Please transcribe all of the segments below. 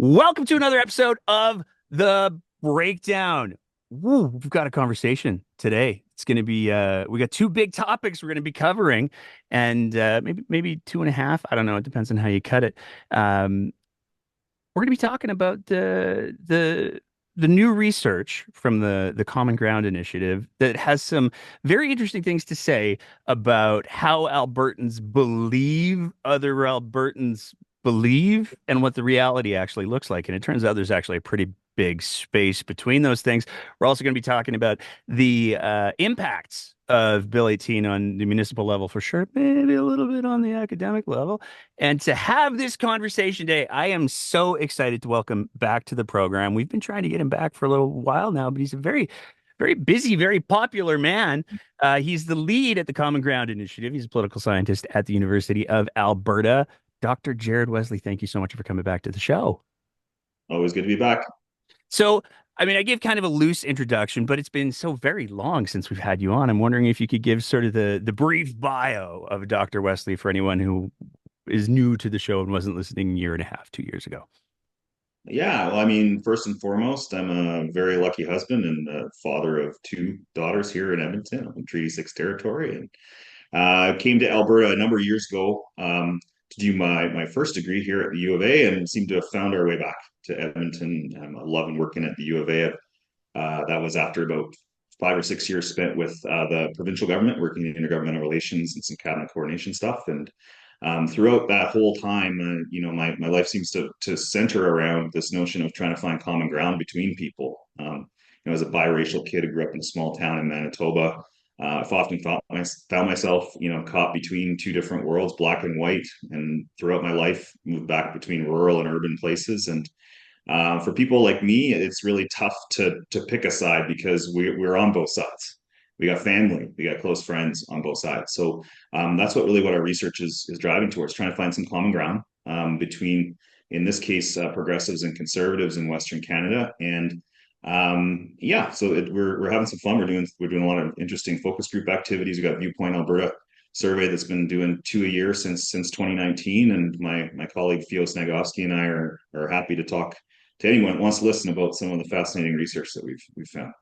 Welcome to another episode of The Breakdown. Woo, we've got a conversation today. It's going to be we got two big topics we're going to be covering, and maybe two and a half. I don't know. It depends on how you cut it. We're going to be talking about the new research from the Common Ground Initiative that has some very interesting things to say about how Albertans believe other Albertans believe and what the reality actually looks like. And it turns out there's actually a pretty big space between those things. We're also going to be talking about the impacts of Bill 18 on the municipal level for sure, maybe a little bit on the academic level. And to have this conversation today, I am so excited to welcome back to the program. We've been trying to get him back for a little while now, but he's a very busy, very popular man. He's the lead at the Common Ground Initiative. He's a political scientist at the University of Alberta. Dr. Jared Wesley, thank you so much for coming back to the show. Always good to be back. So, I mean, I gave kind of a loose introduction, but it's been so very long since we've had you on. I'm wondering if you could give sort of the brief bio of Dr. Wesley for anyone who is new to the show and wasn't listening a year and a half, 2 years ago. Yeah, well, I mean, first and foremost, I'm a very lucky husband and a father of two daughters here in Edmonton, in Treaty 6 territory, and came to Alberta a number of years ago to do my first degree here at the U of A, and seem to have found our way back to Edmonton. I'm loving working at the U of A. That was after about 5 or 6 years spent with the provincial government, working in intergovernmental relations and some cabinet coordination stuff. And throughout that whole time, my life seems to center around this notion of trying to find common ground between people. As a biracial kid who grew up in a small town in Manitoba, I've often found myself, caught between two different worlds, black and white. And throughout my life, moved back between rural and urban places. And for people like me, it's really tough to pick a side because we're on both sides. We got family, we got close friends on both sides. So that's what our research is driving towards, trying to find some common ground between, in this case, progressives and conservatives in Western Canada. And yeah, so we're having some fun. We're doing a lot of interesting focus group activities. We got Viewpoint Alberta survey that's been doing two a year since 2019, and my colleague Theo Snagowski and I are happy to talk to anyone that wants to listen about some of the fascinating research that we've found.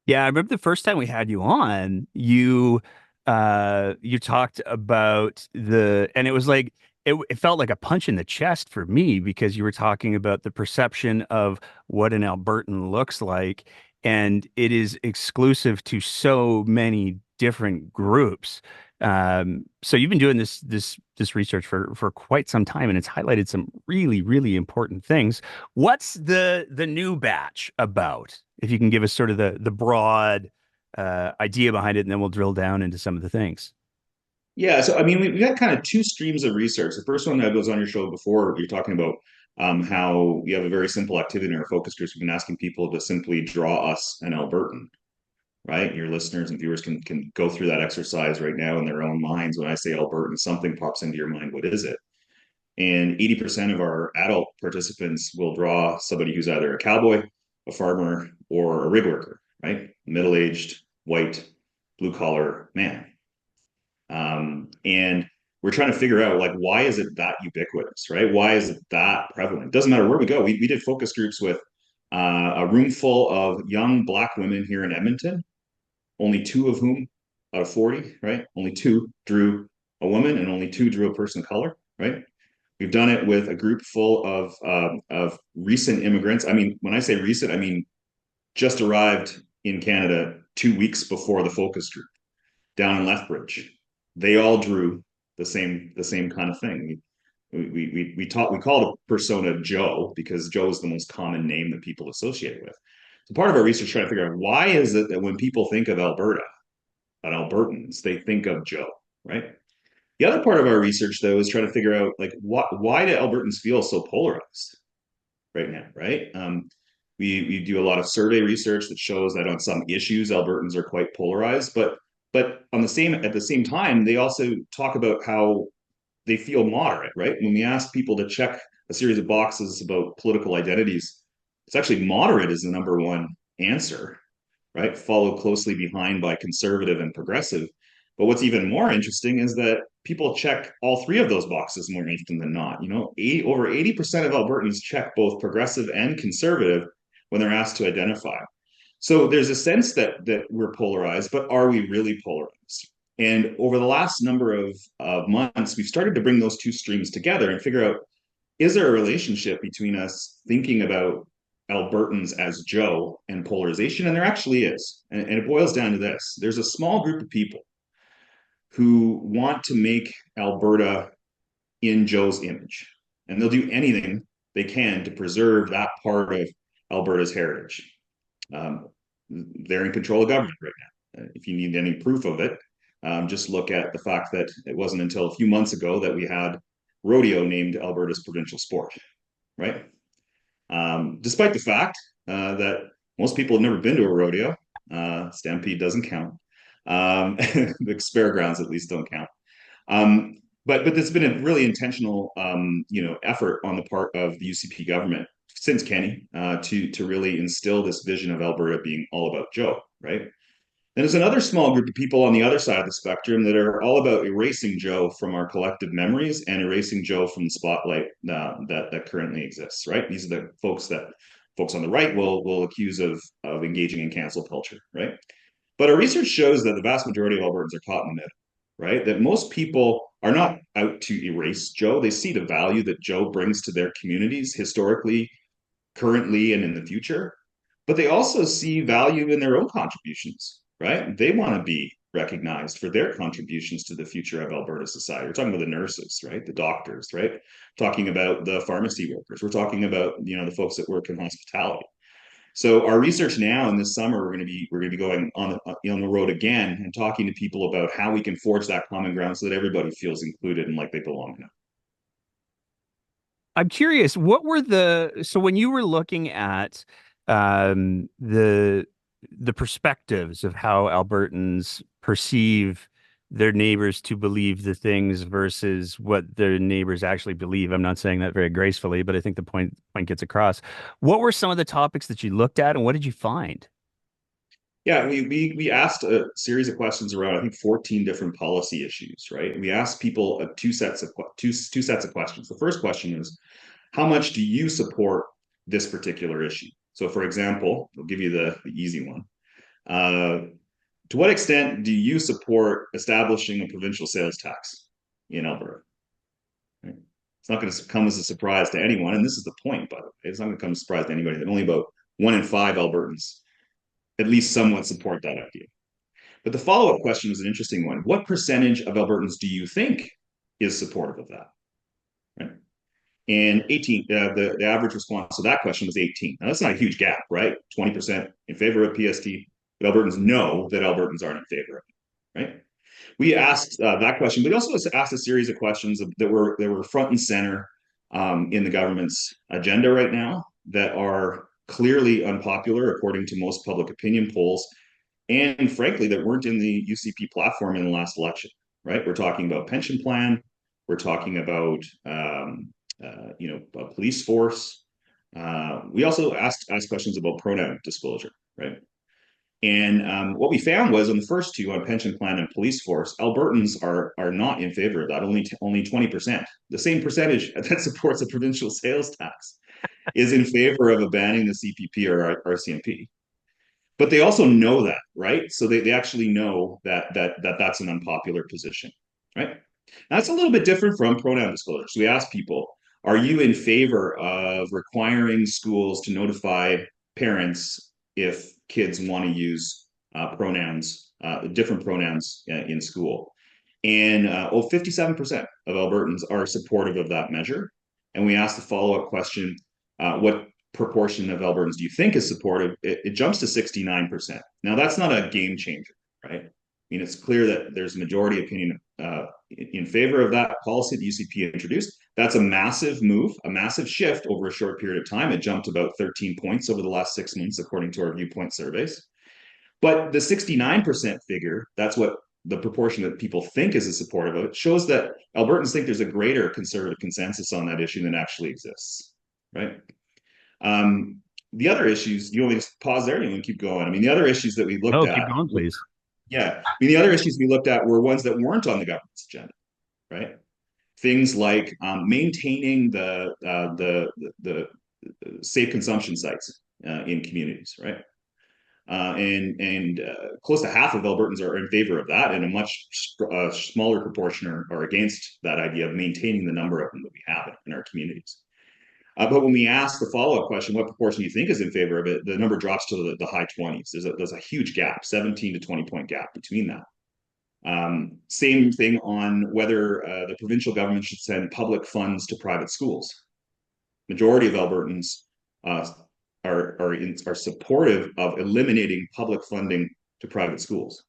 Yeah, I remember the first time we had you on, you talked about and it was like it felt like a punch in the chest for me because you were talking about the perception of what an Albertan looks like, and it is exclusive to so many different groups. So you've been doing this research for quite some time, and it's highlighted some really important things. What's the new batch about? If you can give us sort of the broad idea behind it, and then we'll drill down into some of the things. Yeah, so I mean, we got kind of two streams of research. The first one that was on your show before, you're talking about how we have a very simple activity in our focus groups. We've been asking people to simply draw us an Albertan, right? Your listeners and viewers can go through that exercise right now in their own minds. When I say Albertan, something pops into your mind. What is it? And 80% of our adult participants will draw somebody who's either a cowboy, a farmer, or a rig worker, right? Middle-aged, white, blue-collar man. And we're trying to figure out, like, why is it that ubiquitous, right? Why is it that prevalent? It doesn't matter where we go. We did focus groups with a room full of young Black women here in Edmonton, only two of whom out of 40, right? Only two drew a woman and only two drew a person of color, right? We've done it with a group full of recent immigrants. I mean, when I say recent, I mean just arrived in Canada 2 weeks before the focus group down in Lethbridge. They all drew the same kind of thing. We call the persona Joe because Joe is the most common name that people associate it with. So part of our research trying to figure out why is it that when people think of Alberta and Albertans, they think of Joe, right? The other part of our research, though, is trying to figure out, like, why do Albertans feel so polarized right now, right? We do a lot of survey research that shows that on some issues Albertans are quite polarized, but at the same time they also talk about how they feel moderate, right? When we ask people to check a series of boxes about political identities, it's actually moderate is the number one answer, right? Followed closely behind by conservative and progressive. But what's even more interesting is that people check all three of those boxes more often than not. Over 80% of Albertans check both progressive and conservative when they're asked to identify. So there's a sense that we're polarized, but are we really polarized? And over the last number of months, we've started to bring those two streams together and figure out, is there a relationship between us thinking about Albertans as Joe and polarization? And there actually is. And it boils down to this. There's a small group of people who want to make Alberta in Joe's image. And they'll do anything they can to preserve that part of Alberta's heritage. They're in control of government right now. If you need any proof of it, just look at the fact that it wasn't until a few months ago that we had rodeo named Alberta's provincial sport, right? Despite the fact that most people have never been to a rodeo, Stampede doesn't count. The fairgrounds at least don't count. But there's been a really intentional, effort on the part of the UCP government since Kenny to really instill this vision of Alberta being all about Joe, right? And there's another small group of people on the other side of the spectrum that are all about erasing Joe from our collective memories and erasing Joe from the spotlight that currently exists, right? These are the folks on the right will accuse of engaging in cancel culture, right? But our research shows that the vast majority of Albertans are caught in the middle, right? That most people are not out to erase Joe. They see the value that Joe brings to their communities historically, currently, and in the future. But they also see value in their own contributions, right? They want to be recognized for their contributions to the future of Alberta society. We're talking about the nurses, right? The doctors, right? Talking about the pharmacy workers. We're talking about, the folks that work in hospitality. So our research now in this summer, we're going to be going on the road again and talking to people about how we can forge that common ground so that everybody feels included and like they belong in it. I'm curious, so when you were looking at the perspectives of how Albertans perceive their neighbors to believe the things versus what their neighbors actually believe. I'm not saying that very gracefully, but I think the point gets across. What were some of the topics that you looked at and what did you find? Yeah, we asked a series of questions around I think 14 different policy issues, right? We asked people two sets of questions. The first question is, how much do you support this particular issue? So, for example, I'll give you the easy one. To what extent do you support establishing a provincial sales tax in Alberta? Right? It's not going to come as a surprise to anyone, and this is the point, by the way. It's not going to come as a surprise to anybody that only about 1 in 5 Albertans at least somewhat support that idea. But the follow-up question was an interesting one. What percentage of Albertans do you think is supportive of that? Right? And 18, the average response to that question was 18. Now that's not a huge gap, right? 20% in favor of PST, but Albertans know that Albertans aren't in favor of it, right? We asked that question, but we also asked a series of questions that were front and center in the government's agenda right now that are clearly unpopular according to most public opinion polls, and frankly, that weren't in the UCP platform in the last election. Right? We're talking about pension plan. We're talking about a police force. We also asked questions about pronoun disclosure. Right? And what we found was on the first two, on pension plan and police force, Albertans are not in favor of that. Only 20%. The same percentage that supports a provincial sales tax is in favor of abandoning the CPP or RCMP. But they also know that, right? So they actually know that's an unpopular position, right? That's a little bit different from pronoun disclosure. So we asked people, are you in favor of requiring schools to notify parents if kids want to use different pronouns in school? And 57% of Albertans are supportive of that measure. And we asked the follow-up question, what proportion of Albertans do you think is supportive? It jumps to 69%. Now, that's not a game changer, right? I mean, it's clear that there's a majority opinion in favor of that policy that UCP introduced. That's a massive move, a massive shift over a short period of time. It jumped about 13 points over the last 6 months, according to our viewpoint surveys. But the 69% figure, that's what the proportion that people think is a supportive of it, shows that Albertans think there's a greater conservative consensus on that issue than actually exists, right? The other issues, you want me to pause there? You want to keep going? I mean, the other issues that we looked Oh, at keep going, please. Yeah. I mean, the other issues we looked at were ones that weren't on the government's agenda, right? Things like maintaining the safe consumption sites in communities, right? And close to half of Albertans are in favor of that, and a much smaller proportion are against that idea of maintaining the number of them that we have in our communities. But when we ask the follow-up question, what proportion do you think is in favor of it, the number drops to the high 20s. There's a huge gap, 17 to 20 point gap between that. Same thing on whether the provincial government should send public funds to private schools. Majority of Albertans uh, are supportive of eliminating public funding to private schools.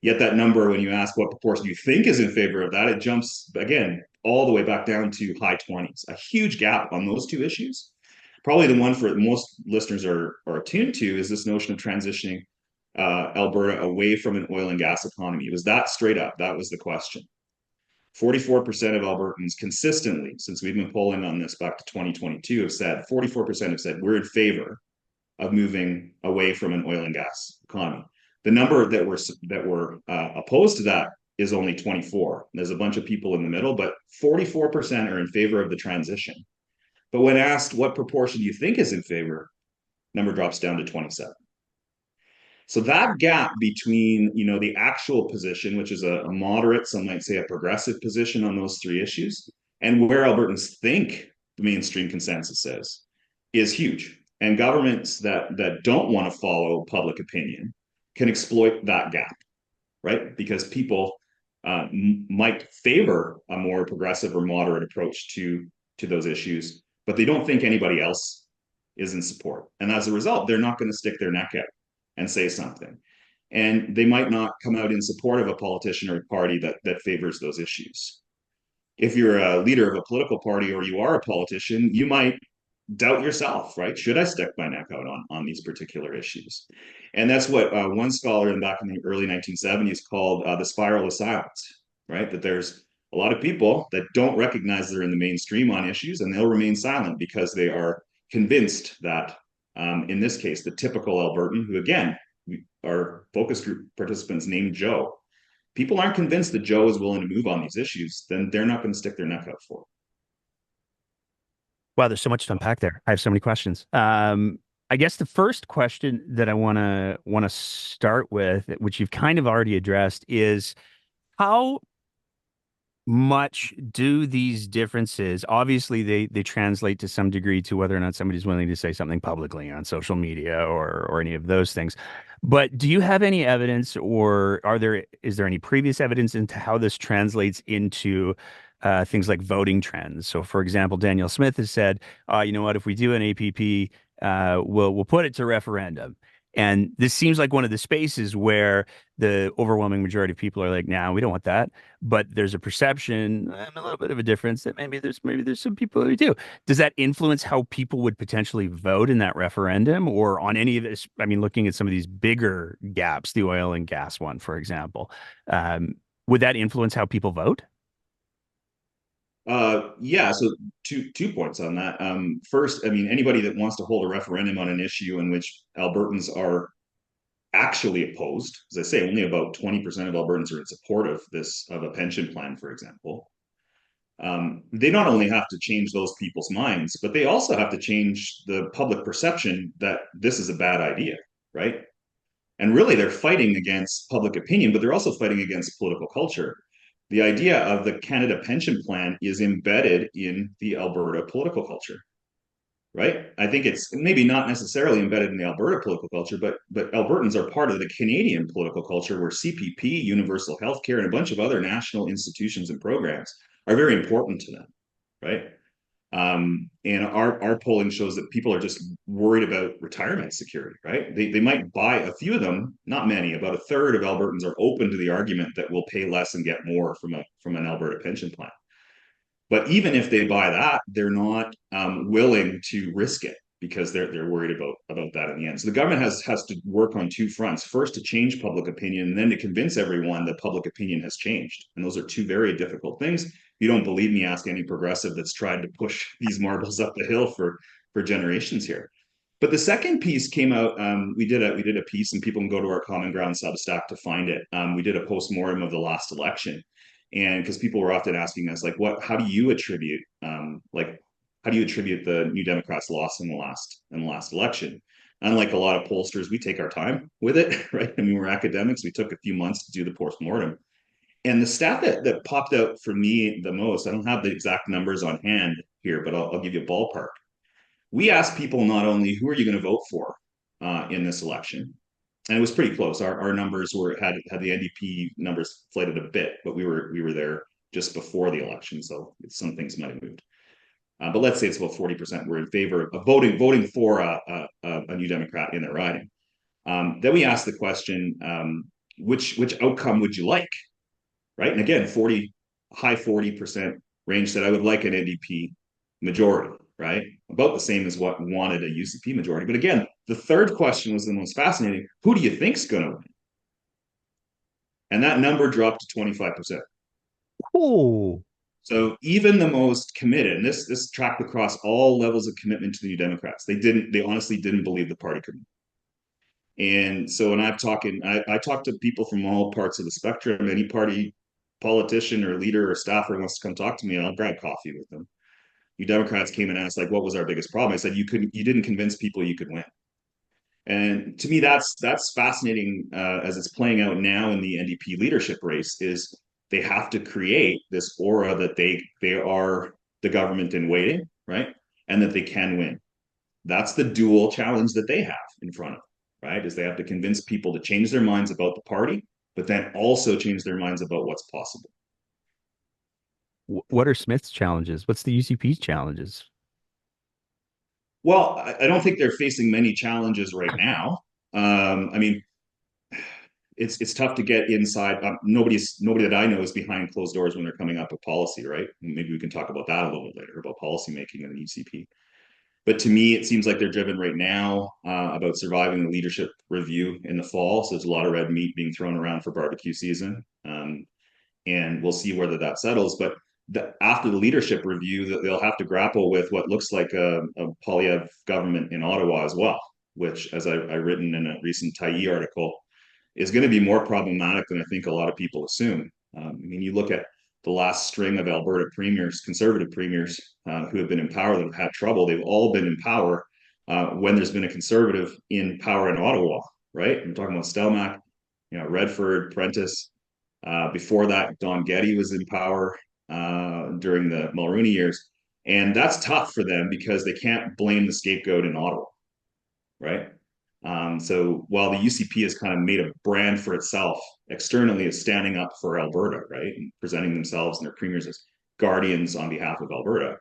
Yet that number, when you ask what proportion you think is in favor of that, it jumps again all the way back down to high 20s. A huge gap on those two issues. Probably the one for most listeners are attuned to is this notion of transitioning Alberta away from an oil and gas economy. It was that straight up. That was the question. 44% of Albertans consistently, since we've been polling on this back to 2022, have said 44% have said we're in favor of moving away from an oil and gas economy. The number that were opposed to that is only 24. There's a bunch of people in the middle, but 44% are in favor of the transition. But when asked what proportion do you think is in favor, number drops down to 27. So that gap between, the actual position, which is a moderate, some might say a progressive position on those three issues, and where Albertans think the mainstream consensus is huge. And governments that don't want to follow public opinion can exploit that gap, right? Because people might favor a more progressive or moderate approach to those issues, but they don't think anybody else is in support. And as a result, they're not going to stick their neck out and say something. And they might not come out in support of a politician or a party that favors those issues. If you're a leader of a political party or you are a politician, you might doubt yourself, right? Should I stick my neck out on these particular issues? And that's what one scholar back in the early 1970s called the spiral of silence, right? That there's a lot of people that don't recognize they're in the mainstream on issues and they'll remain silent because they are convinced that, in this case, the typical Albertan, who again, our focus group participants named Joe, people aren't convinced that Joe is willing to move on these issues, then they're not going to stick their neck out for it. Wow, there's so much to unpack there. I have so many questions. I guess the first question that I want to start with, which you've kind of already addressed, is how much do these differences, obviously they translate to some degree to whether or not somebody's willing to say something publicly on social media or any of those things. But do you have any evidence, or is there any previous evidence into how this translates into things like voting trends? So for example, Daniel Smith has said, you know what, if we do an APP, we'll put it to referendum. And this seems like one of the spaces where the overwhelming majority of people are like, "Nah, we don't want that." But there's a perception and a little bit of a difference that maybe there's some people who do. Does that influence how people would potentially vote in that referendum or on any of this? I mean, looking at some of these bigger gaps, the oil and gas one, for example, um, would that influence how people vote? Yeah, so two points on that. First, I mean, anybody that wants to hold a referendum on an issue in which Albertans are actually opposed, as I say, only about 20% of Albertans are in support of a pension plan, for example. They not only have to change those people's minds, but they also have to change the public perception that this is a bad idea, right? And really, they're fighting against public opinion, but they're also fighting against political culture. The idea of the Canada Pension Plan is embedded in the Alberta political culture, right? I think it's maybe not necessarily embedded in the Alberta political culture, but Albertans are part of the Canadian political culture where CPP, universal healthcare, and a bunch of other national institutions and programs are very important to them, right? And our polling shows that people are just worried about retirement security, right? They might buy a few of them, not many. About a third of Albertans are open to the argument that we'll pay less and get more from an Alberta pension plan. But even if they buy that, they're not willing to risk it because they're worried about that in the end. So the government has to work on two fronts: first, to change public opinion, and then to convince everyone that public opinion has changed. And those are two very difficult things. If you don't believe me, ask any progressive that's tried to push these marbles up the hill for generations here. But the second piece came out. We did a piece, and people can go to our Common Ground Substack to find it. We did a postmortem of the last election, and because people were often asking us, like, what, how do you attribute, how do you attribute the New Democrats' loss in the last election? Unlike a lot of pollsters, we take our time with it, right? I mean, we're academics. We took a few months to do the postmortem, and the stat that popped out for me the most. I don't have the exact numbers on hand here, but I'll give you a ballpark. We asked people not only who are you going to vote for in this election, and it was pretty close. Our numbers were had the NDP numbers inflated a bit, but we were there just before the election, so some things might have moved. But let's say it's about 40% were in favor of voting for a New Democrat in their riding. Then we asked the question, which outcome would you like, right? And again, high 40% range said I would like an NDP majority, right? About the same as what wanted a UCP majority. But again, the third question was the most fascinating. Who do you think's going to win? And that number dropped to 25%. Oh, So even the most committed, and this tracked across all levels of commitment to the New Democrats, they honestly didn't believe the party could. And so when I talk to people from all parts of the spectrum, any party politician or leader or staffer wants to come talk to me, and I'll grab coffee with them. You Democrats came and asked, like, what was our biggest problem? I said, you didn't convince people you could win. And to me, that's fascinating as it's playing out now in the NDP leadership race. Is they have to create this aura that they are the government in waiting, right, and that they can win. That's the dual challenge that they have in front of them, right? Is they have to convince people to change their minds about the party, but then also change their minds about what's possible. what are Smith's challenges? What's the UCP's challenges? Well, I don't think they're facing many challenges right now. I mean, it's tough to get inside. Nobody that I know is behind closed doors when they're coming up with policy, right? Maybe we can talk about that a little bit later about policy making in the UCP. But to me, it seems like they're driven right now about surviving the leadership review in the fall. So there's a lot of red meat being thrown around for barbecue season, and we'll see whether that settles. But after the leadership review, they'll have to grapple with what looks like a Polyev government in Ottawa as well, which, as I've written in a recent Tyee article, is going to be more problematic than I think a lot of people assume. I mean, you look at the last string of Alberta premiers, conservative premiers who have been in power that have had trouble. They've all been in power when there's been a conservative in power in Ottawa, right? I'm talking about Stelmach, Redford, Prentice. Before that, Don Getty was in power during the Mulroney years. And that's tough for them because they can't blame the scapegoat in Ottawa, right? So while the UCP has kind of made a brand for itself externally, is standing up for Alberta, right, and presenting themselves and their premiers as guardians on behalf of Alberta.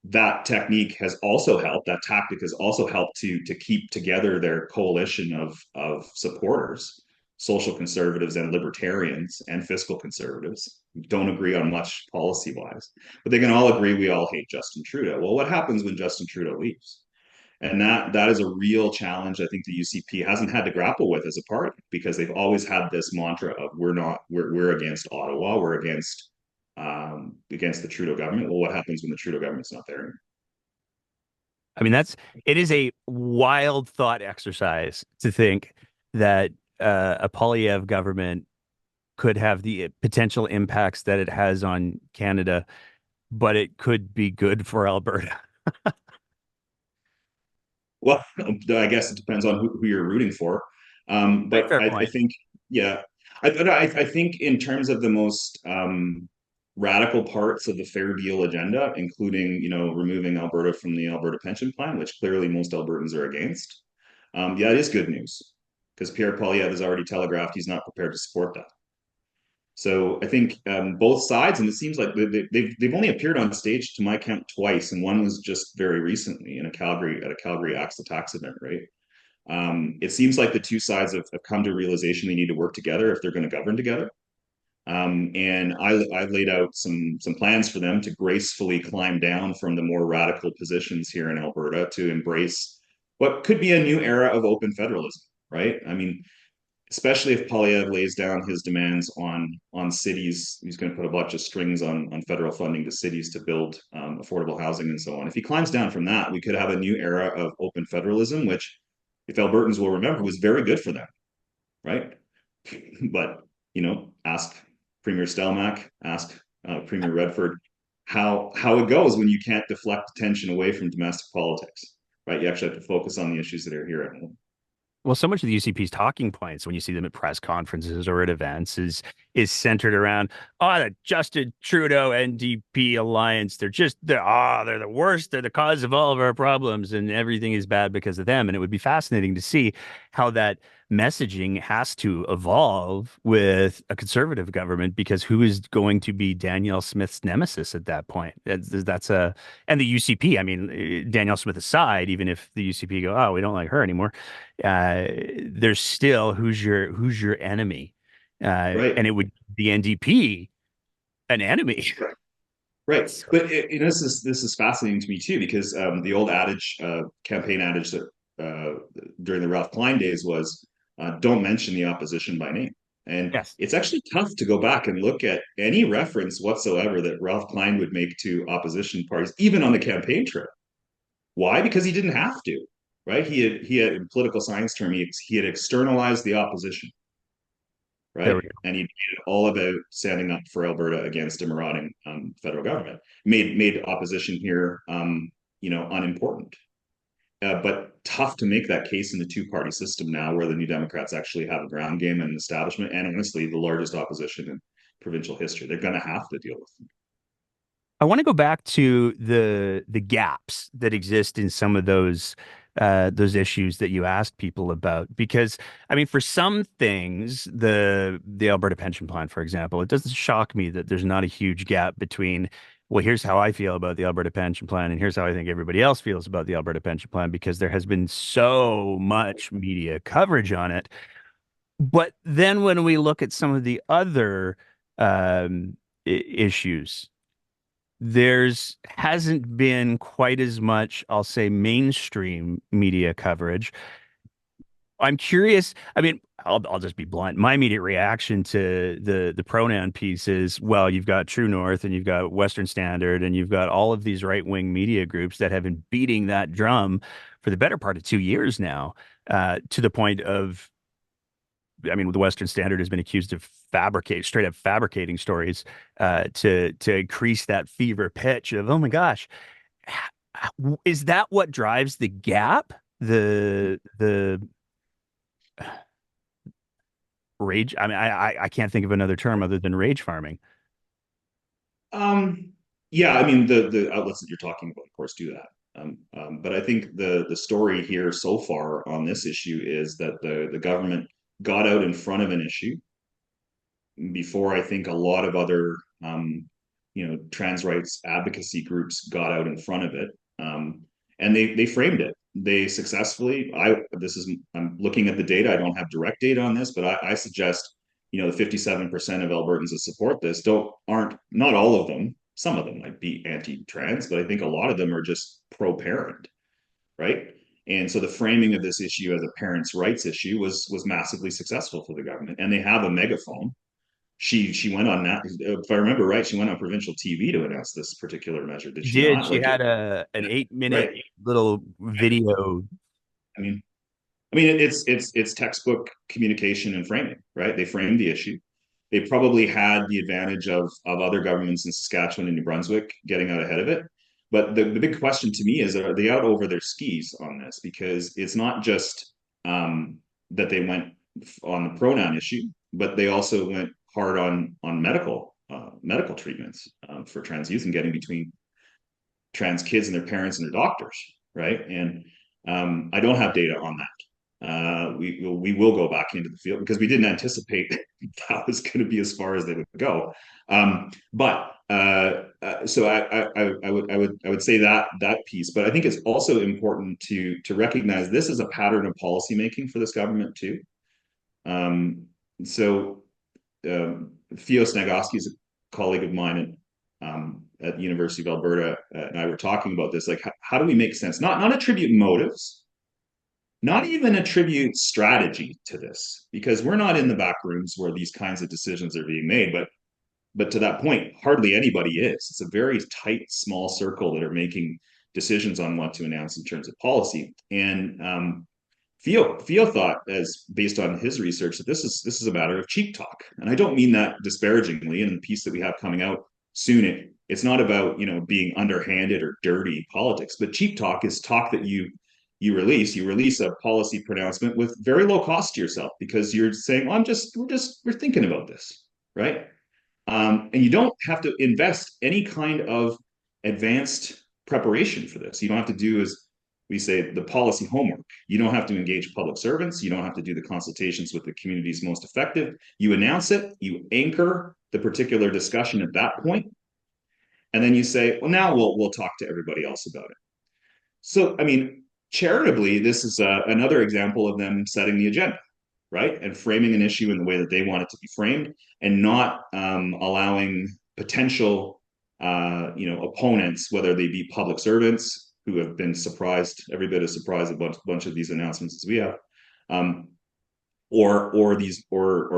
That technique has also helped. That tactic has also helped to keep together their coalition of supporters, social conservatives and libertarians and fiscal conservatives. Don't agree on much policy wise, but they can all agree we all hate Justin Trudeau. Well, what happens when Justin Trudeau leaves? And that is a real challenge I think the UCP hasn't had to grapple with as a party, because they've always had this mantra of we're against Ottawa, we're against the Trudeau government. Well, what happens when the Trudeau government's not there anymore? I mean, it is a wild thought exercise to think that a Polyev government could have the potential impacts that it has on Canada, but it could be good for Alberta. Well, I guess it depends on who you're rooting for. Very But fair I point. think, yeah, I think in terms of the most radical parts of the Fair Deal agenda, including, removing Alberta from the Alberta pension plan, which clearly most Albertans are against. Yeah, it is good news because Pierre Poilievre has already telegraphed he's not prepared to support that. So I think both sides, and it seems like they've only appeared on stage, to my count, twice, and one was just very recently in a Calgary Axe the Tax event, right? It seems like the two sides have come to a realization they need to work together if they're going to govern together. And I laid out some plans for them to gracefully climb down from the more radical positions here in Alberta to embrace what could be a new era of open federalism, right? I mean, especially if Polyev lays down his demands on cities. He's going to put a bunch of strings on federal funding to cities to build affordable housing and so on. If he climbs down from that, we could have a new era of open federalism, which, if Albertans will remember, was very good for them, right? But ask Premier Stelmach, ask Premier Redford how it goes when you can't deflect attention away from domestic politics, right? You actually have to focus on the issues that are here at home. Well, so much of the UCP's talking points when you see them at press conferences or at events is centered around, oh, the Justin Trudeau NDP alliance. They're the worst. They're the cause of all of our problems, and everything is bad because of them. And it would be fascinating to see how that messaging has to evolve with a conservative government, because who is going to be Danielle Smith's nemesis at that point? And the UCP. I mean, Danielle Smith aside, even if the UCP go, oh, we don't like her anymore, there's still who's your enemy, Right. and it would the NDP an enemy. Right. Right. So But this is fascinating to me too, because the old adage, campaign adage that during the Ralph Klein days was, don't mention the opposition by name. And yes, it's actually tough to go back and look at any reference whatsoever that Ralph Klein would make to opposition parties, even on the campaign trail. Why? Because he didn't have to, right? He had in political science term, he had externalized the opposition, there we right? go. And he made it all about standing up for Alberta against a marauding federal government. Made opposition here, unimportant. But tough to make that case in the two-party system now, where the New Democrats actually have a ground game and an establishment, and honestly, the largest opposition in provincial history. They're going to have to deal with them. I want to go back to the gaps that exist in some of those issues that you asked people about, because I mean, for some things, the Alberta pension plan, for example, it doesn't shock me that there's not a huge gap between, well, here's how I feel about the Alberta pension plan, and here's how I think everybody else feels about the Alberta pension plan, because there has been so much media coverage on it. But then when we look at some of the other issues, there's hasn't been quite as much, I'll say, mainstream media coverage. I'm curious. I mean, I'll just be blunt. My immediate reaction to the pronoun piece is, well, you've got True North and you've got Western Standard and you've got all of these right-wing media groups that have been beating that drum for the better part of 2 years now, to the point of, I mean, the Western Standard has been accused of straight up fabricating stories, to increase that fever pitch of, oh my gosh, is that what drives the gap? The rage. I mean, I can't think of another term other than rage farming. Um, yeah, I mean the outlets that you're talking about, of course, do that. But I think the story here so far on this issue is that the government got out in front of an issue before I think a lot of other trans rights advocacy groups got out in front of it, and they framed it. They successfully. I'm looking at the data. I don't have direct data on this, but I suggest the 57% of Albertans that support this aren't, not all of them. Some of them might be anti-trans, but I think a lot of them are just pro-parent, right? And so the framing of this issue as a parents' rights issue was massively successful for the government, and they have a megaphone. She went on that, if I remember right, she went on provincial TV to announce this particular measure, did She she did. not? She Like had an 8 minute right. little video. I mean, it's textbook communication and framing, right? They framed the issue. They probably had the advantage of other governments in Saskatchewan and New Brunswick getting out ahead of it. But the big question to me is, are they out over their skis on this? Because it's not just that they went on the pronoun issue, but they also went hard on medical treatments for trans youth and getting between trans kids and their parents and their doctors, right? And I don't have data on that. We will go back into the field because we didn't anticipate that was going to be as far as they would go. So I would say that piece, but I think it's also important to recognize this is a pattern of policy making for this government too. Um, so Theo Snagowski is a colleague of mine at the University of Alberta, and I were talking about this. Like, how do we make sense? Not attribute motives, not even attribute strategy to this, because we're not in the back rooms where these kinds of decisions are being made. But to that point, hardly anybody is. It's a very tight, small circle that are making decisions on what to announce in terms of policy. And Theo thought, as based on his research, that this is a matter of cheap talk, and I don't mean that disparagingly. In the piece that we have coming out soon, it's not about being underhanded or dirty politics, but cheap talk is talk that you release. You release a policy pronouncement with very low cost to yourself because you're saying, well, we're thinking about this, right? And you don't have to invest any kind of advanced preparation for this. You don't have to do, as we say, the policy homework. You don't have to engage public servants. You don't have to do the consultations with the communities most effective. You announce it, you anchor the particular discussion at that point, and then you say, well, now we'll talk to everybody else about it. So, I mean, charitably, this is another example of them setting the agenda, right? And framing an issue in the way that they want it to be framed, and not allowing potential, opponents, whether they be public servants who have been surprised, every bit as surprised a bunch of these announcements as we have, um, or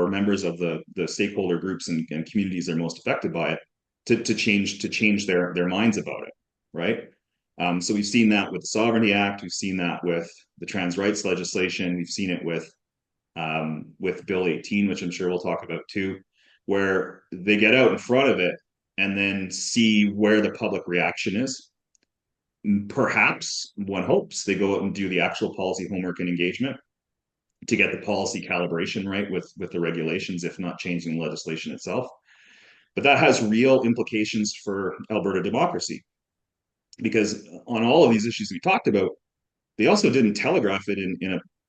members of the stakeholder groups and communities that are most affected by it, to change their minds about it, right? So we've seen that with the Sovereignty Act, we've seen that with the trans rights legislation, we've seen it with Bill 18, which I'm sure we'll talk about too, where they get out in front of it and then see where the public reaction is. Perhaps one hopes they go out and do the actual policy homework and engagement to get the policy calibration right with the regulations, if not changing the legislation itself. But that has real implications for Alberta democracy, because on all of these issues we talked about, they also didn't telegraph it in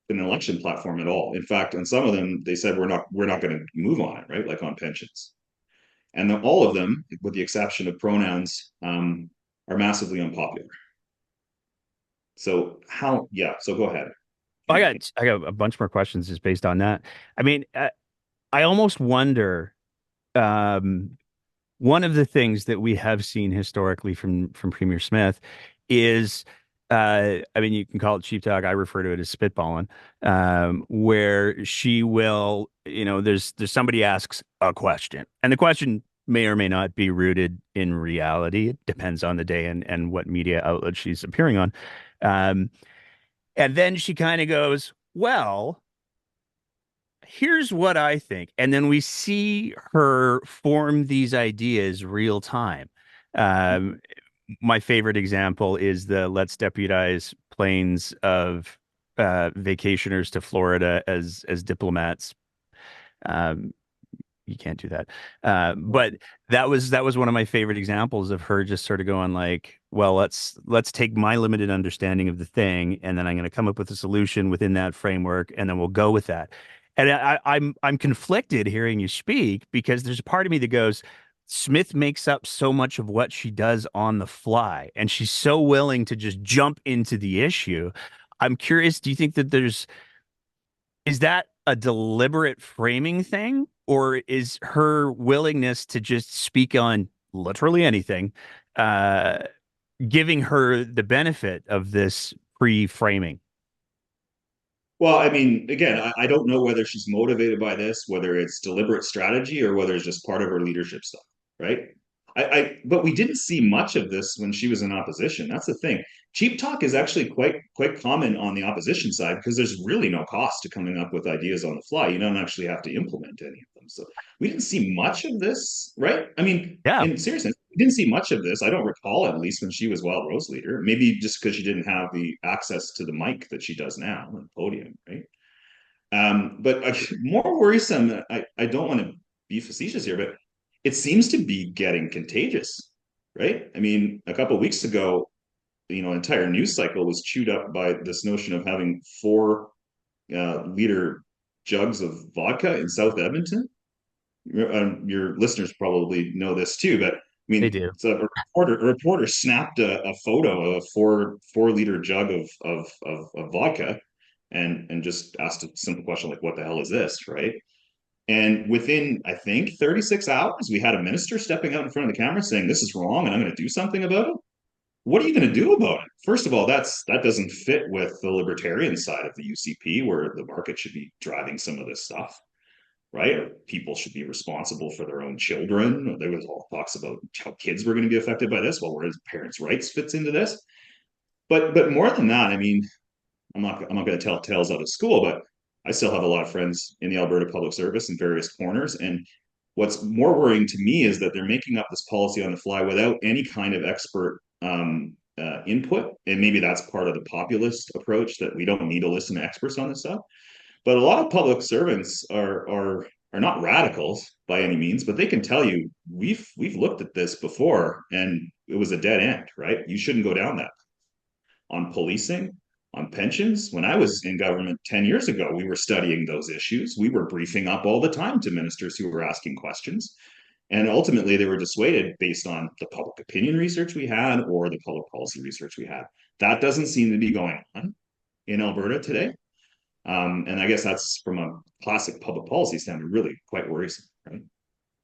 an election platform at all. In fact, on some of them, they said we're not going to move on it, right? Like on pensions, and all of them, with the exception of pronouns, are massively unpopular. So how? Yeah. So go ahead. I got a bunch more questions just based on that. I mean, I almost wonder. Um, One of the things that we have seen historically from Premier Smith is, I mean, you can call it cheap talk. I refer to it as spitballing, where she will, there's somebody asks a question, and the question may or may not be rooted in reality. It depends on the day and what media outlet she's appearing on. Um, and then she kind of goes, well, here's what I think. And then we see her form these ideas real time. Um, my favorite example is the let's deputize planes of vacationers to Florida as diplomats. Um, you can't do that. But that was one of my favorite examples of her just sort of going like, well, let's take my limited understanding of the thing, and then I'm going to come up with a solution within that framework, and then we'll go with that. And I'm conflicted hearing you speak because there's a part of me that goes, Smith makes up so much of what she does on the fly, and she's so willing to just jump into the issue. I'm curious, do you think that is that a deliberate framing thing, or is her willingness to just speak on literally anything, uh, giving her the benefit of this pre-framing? Well, I mean, again, I don't know whether she's motivated by this, whether it's deliberate strategy or whether it's just part of her leadership stuff, right? But we didn't see much of this when she was in opposition. That's the thing. Cheap talk is actually quite common on the opposition side because there's really no cost to coming up with ideas on the fly. You don't actually have to implement any of them. So we didn't see much of this, right? I mean, Yeah. in seriousness, we didn't see much of this. I don't recall, at least when she was Wild Rose leader. Maybe just because she didn't have the access to the mic that she does now on the podium, right? But more worrisome, I don't want to be facetious here, but it seems to be getting contagious, right? I mean, a couple of weeks ago, entire news cycle was chewed up by this notion of having 4 liter jugs of vodka in South Edmonton. Your listeners probably know this too, but I They mean, do. so a reporter snapped a photo of a 4 liter jug of vodka, and just asked a simple question like, "What the hell is this?" Right? And within, I think, 36 hours, we had a minister stepping out in front of the camera saying, "This is wrong, and I'm going to do something about it." what are you going to do about it? First of all, that doesn't fit with the libertarian side of the UCP, where the market should be driving some of this stuff, right? Or people should be responsible for their own children. There was all talks about how kids were going to be affected by this. Well, where parents' rights fits into this, but more than that, I mean, I'm not going to tell tales out of school, but I still have a lot of friends in the Alberta Public Service in various corners, and what's more worrying to me is that they're making up this policy on the fly without any kind of expert input. And maybe that's part of the populist approach, that we don't need to listen to experts on this stuff. But a lot of public servants are not radicals by any means, but they can tell you we've looked at this before and it was a dead end, right? You shouldn't go down that. On policing, on pensions. When I was in government 10 years ago, we were studying those issues. We were briefing up all the time to ministers who were asking questions. And ultimately, they were dissuaded based on the public opinion research we had or the public policy research we had. That doesn't seem to be going on in Alberta today. And I guess that's, from a classic public policy standpoint, really quite worrisome, right?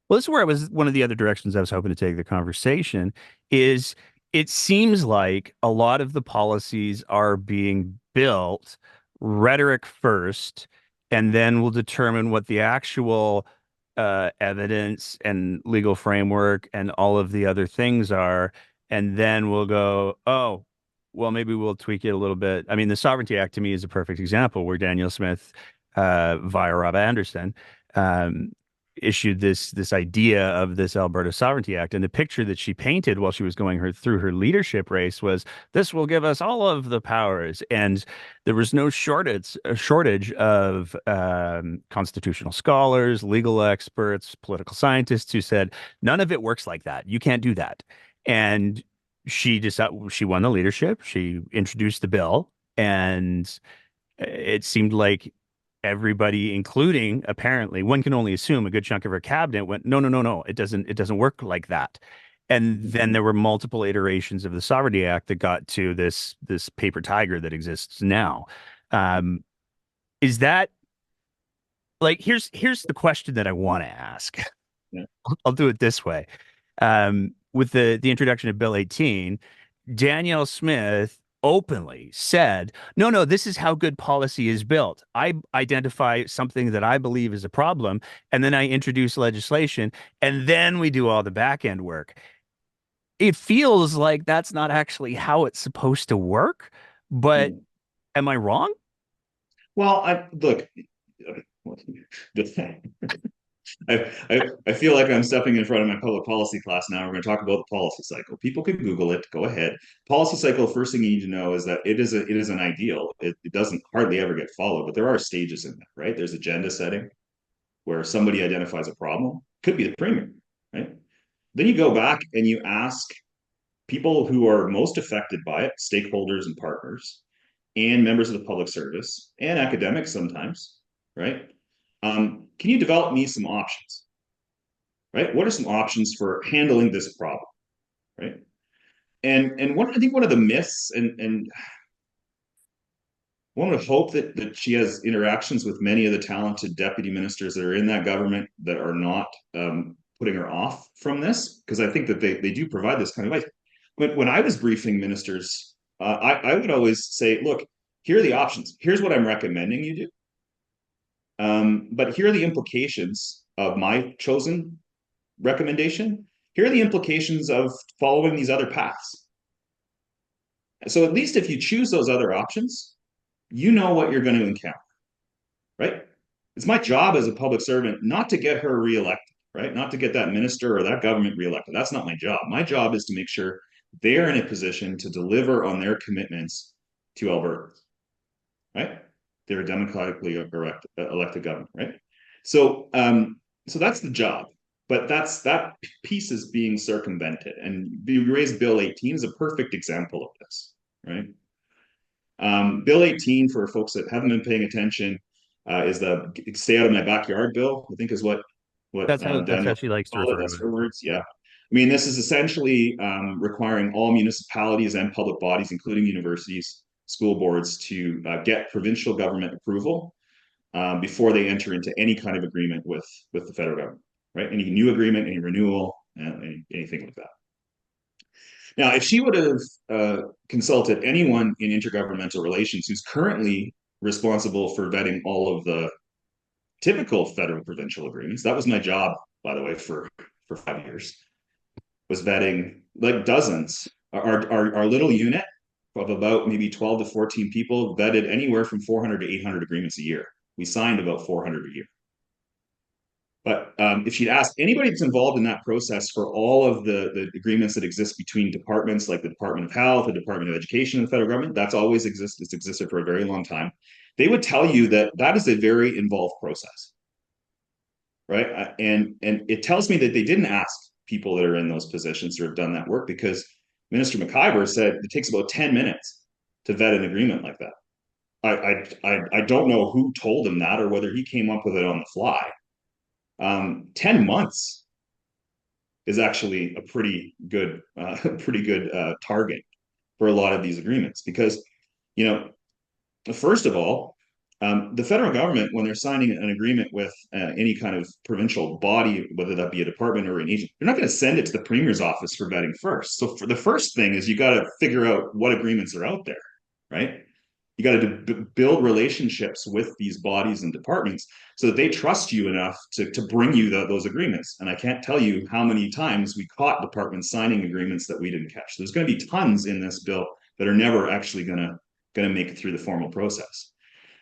Well, this is where I was one of the other directions I was hoping to take the conversation is it seems like a lot of the policies are being built rhetoric first, and then we'll determine what the actual evidence and legal framework and all of the other things are. And then we'll go, oh, well, maybe we'll tweak it a little bit. I mean, the Sovereignty Act to me is a perfect example where Daniel Smith, via Rob Anderson, um, issued this idea of this Alberta Sovereignty Act. And the picture that she painted while she was going through her leadership race was this will give us all of the powers. And there was no shortage of constitutional scholars, legal experts, political scientists who said none of it works like that. You can't do that. And she won the leadership. She introduced the bill, and it seemed like everybody, including apparently, one can only assume a good chunk of her cabinet went, no, no, no, no, it doesn't work like that. And then there were multiple iterations of the Sovereignty Act that got to this paper tiger that exists now. Um, is that like here's the question that I want to ask. Yeah. I'll do it this way. With the introduction of Bill 18, Danielle Smith openly said, no, no, this is how good policy is built. I identify something that I believe is a problem, and then I introduce legislation, and then we do all the back end work. It feels like that's not actually how it's supposed to work, but Mm. am I wrong? Well, I look. The thing I feel like I'm stepping in front of my public policy class now. We're going to talk about the policy cycle. People can Google it. Go ahead. Policy cycle. First thing you need to know is that it is an ideal. It doesn't hardly ever get followed, but there are stages in that, right? There's agenda setting where somebody identifies a problem. Could be the premier, right? Then you go back and you ask people who are most affected by it, stakeholders and partners, and members of the public service and academics sometimes, right? Can you develop me some options? Right? What are some options for handling this problem? Right? And I think one of the myths, and one would hope that she has interactions with many of the talented deputy ministers that are in that government that are not putting her off from this, because I think that they do provide this kind of advice. But when I was briefing ministers, I would always say, look, here are the options. Here's what I'm recommending you do. But here are the implications of my chosen recommendation. Here are the implications of following these other paths. So at least if you choose those other options, you know what you're going to encounter, right? It's my job as a public servant not to get her reelected, right? Not to get that minister or that government reelected. That's not my job. My job is to make sure they're in a position to deliver on their commitments to Alberta, right? They're a democratically elected government, right? So, so that's the job. But that piece is being circumvented, and you raised Bill 18 is a perfect example of this, right? Bill 18, for folks that haven't been paying attention, is the "Stay Out of My Backyard" bill. I think is what That's how Daniel she likes to called it. refer to That's it. her words. Yeah. I mean, this is essentially requiring all municipalities and public bodies, including universities, school boards, to get provincial government approval before they enter into any kind of agreement with the federal government, right? Any new agreement, any renewal, anything like that. Now, if she would have consulted anyone in intergovernmental relations who's currently responsible for vetting all of the typical federal provincial agreements, that was my job, by the way, for 5 years, was vetting like dozens. Our little unit of about maybe 12 to 14 people vetted anywhere from 400 to 800 agreements a year. We signed about 400 a year. But if she'd asked anybody that's involved in that process for all of the agreements that exist between departments like the Department of Health, the Department of Education, and the federal government, that's always existed. It's existed for a very long time. They would tell you that that is a very involved process, right? And it tells me that they didn't ask people that are in those positions or have done that work because Minister McIver said it takes about 10 minutes to vet an agreement like that. I don't know who told him that or whether he came up with it on the fly. 10 months is actually a pretty good target for a lot of these agreements because, you know, first of all, the federal government, when they're signing an agreement with any kind of provincial body, whether that be a department or an agent, they're not going to send it to the premier's office for vetting first. So for the first thing is you got to figure out what agreements are out there, right? You got to build relationships with these bodies and departments so that they trust you enough to bring you those agreements. And I can't tell you how many times we caught departments signing agreements that we didn't catch. There's going to be tons in this bill that are never actually going to make it through the formal process.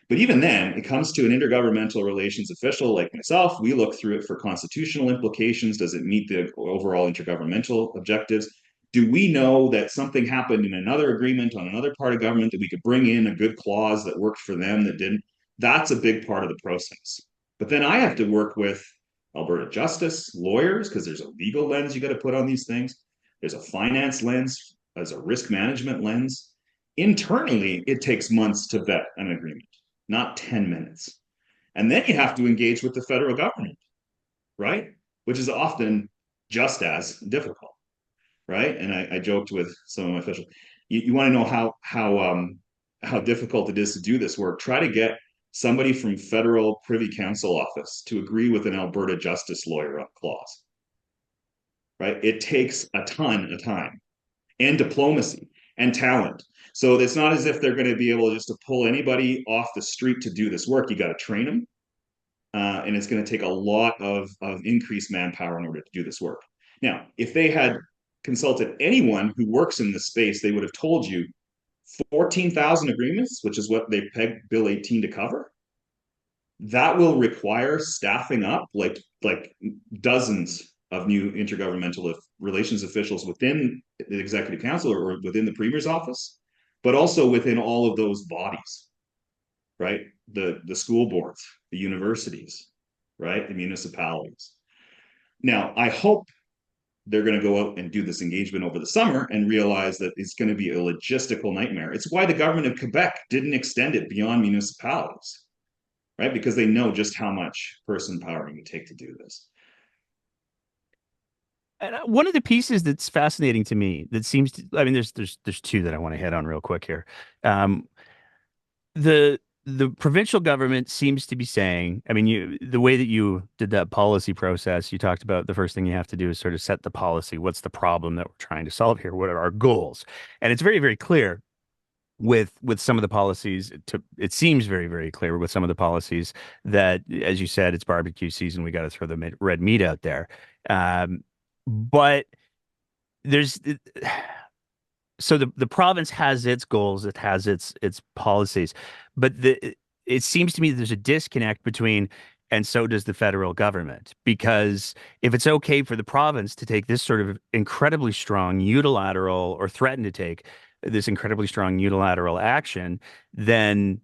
But even then, it comes to an intergovernmental relations official like myself. We look through it for constitutional implications. Does it meet the overall intergovernmental objectives? Do we know that something happened in another agreement on another part of government that we could bring in a good clause that worked for them that didn't? That's a big part of the process. But then I have to work with Alberta justice, lawyers, because there's a legal lens you got to put on these things. There's a finance lens, there's a risk management lens. Internally, it takes months to vet an agreement, not 10 minutes. And then you have to engage with the federal government, right? Which is often just as difficult, right? And I joked with some of my officials. You want to know how difficult it is to do this work? Try to get somebody from federal privy council office to agree with an Alberta justice lawyer on a clause, right? It takes a ton of time and diplomacy and talent. So it's not as if they're going to be able just to pull anybody off the street to do this work. You got to train them, and it's going to take a lot of increased manpower in order to do this work. Now, if they had consulted anyone who works in this space, they would have told you 14,000 agreements, which is what they pegged Bill 18 to cover. That will require staffing up like dozens of new intergovernmental relations officials within the executive council or within the premier's office, but also within all of those bodies, right? The school boards, the universities, right? The municipalities. Now, I hope they're going to go out and do this engagement over the summer and realize that it's going to be a logistical nightmare. It's why the government of Quebec didn't extend it beyond municipalities, right? Because they know just how much person power it would take to do this. And one of the pieces that's fascinating to me that seems to, I mean, there's two that I want to hit on real quick here. Um, the the provincial government seems to be saying, I mean, the way that you did that policy process, you talked about the first thing you have to do is sort of set the policy. What's the problem that we're trying to solve here? What are our goals? And it's very, very clear with some of the policies it seems very, very clear with some of the policies that, as you said, it's barbecue season. We got to throw the red meat out there. But there's so the province has its goals, it has its policies, but it seems to me that there's a disconnect between, and so does the federal government, because if it's okay for the province to take this sort of incredibly strong unilateral or threaten to take this incredibly strong unilateral action, then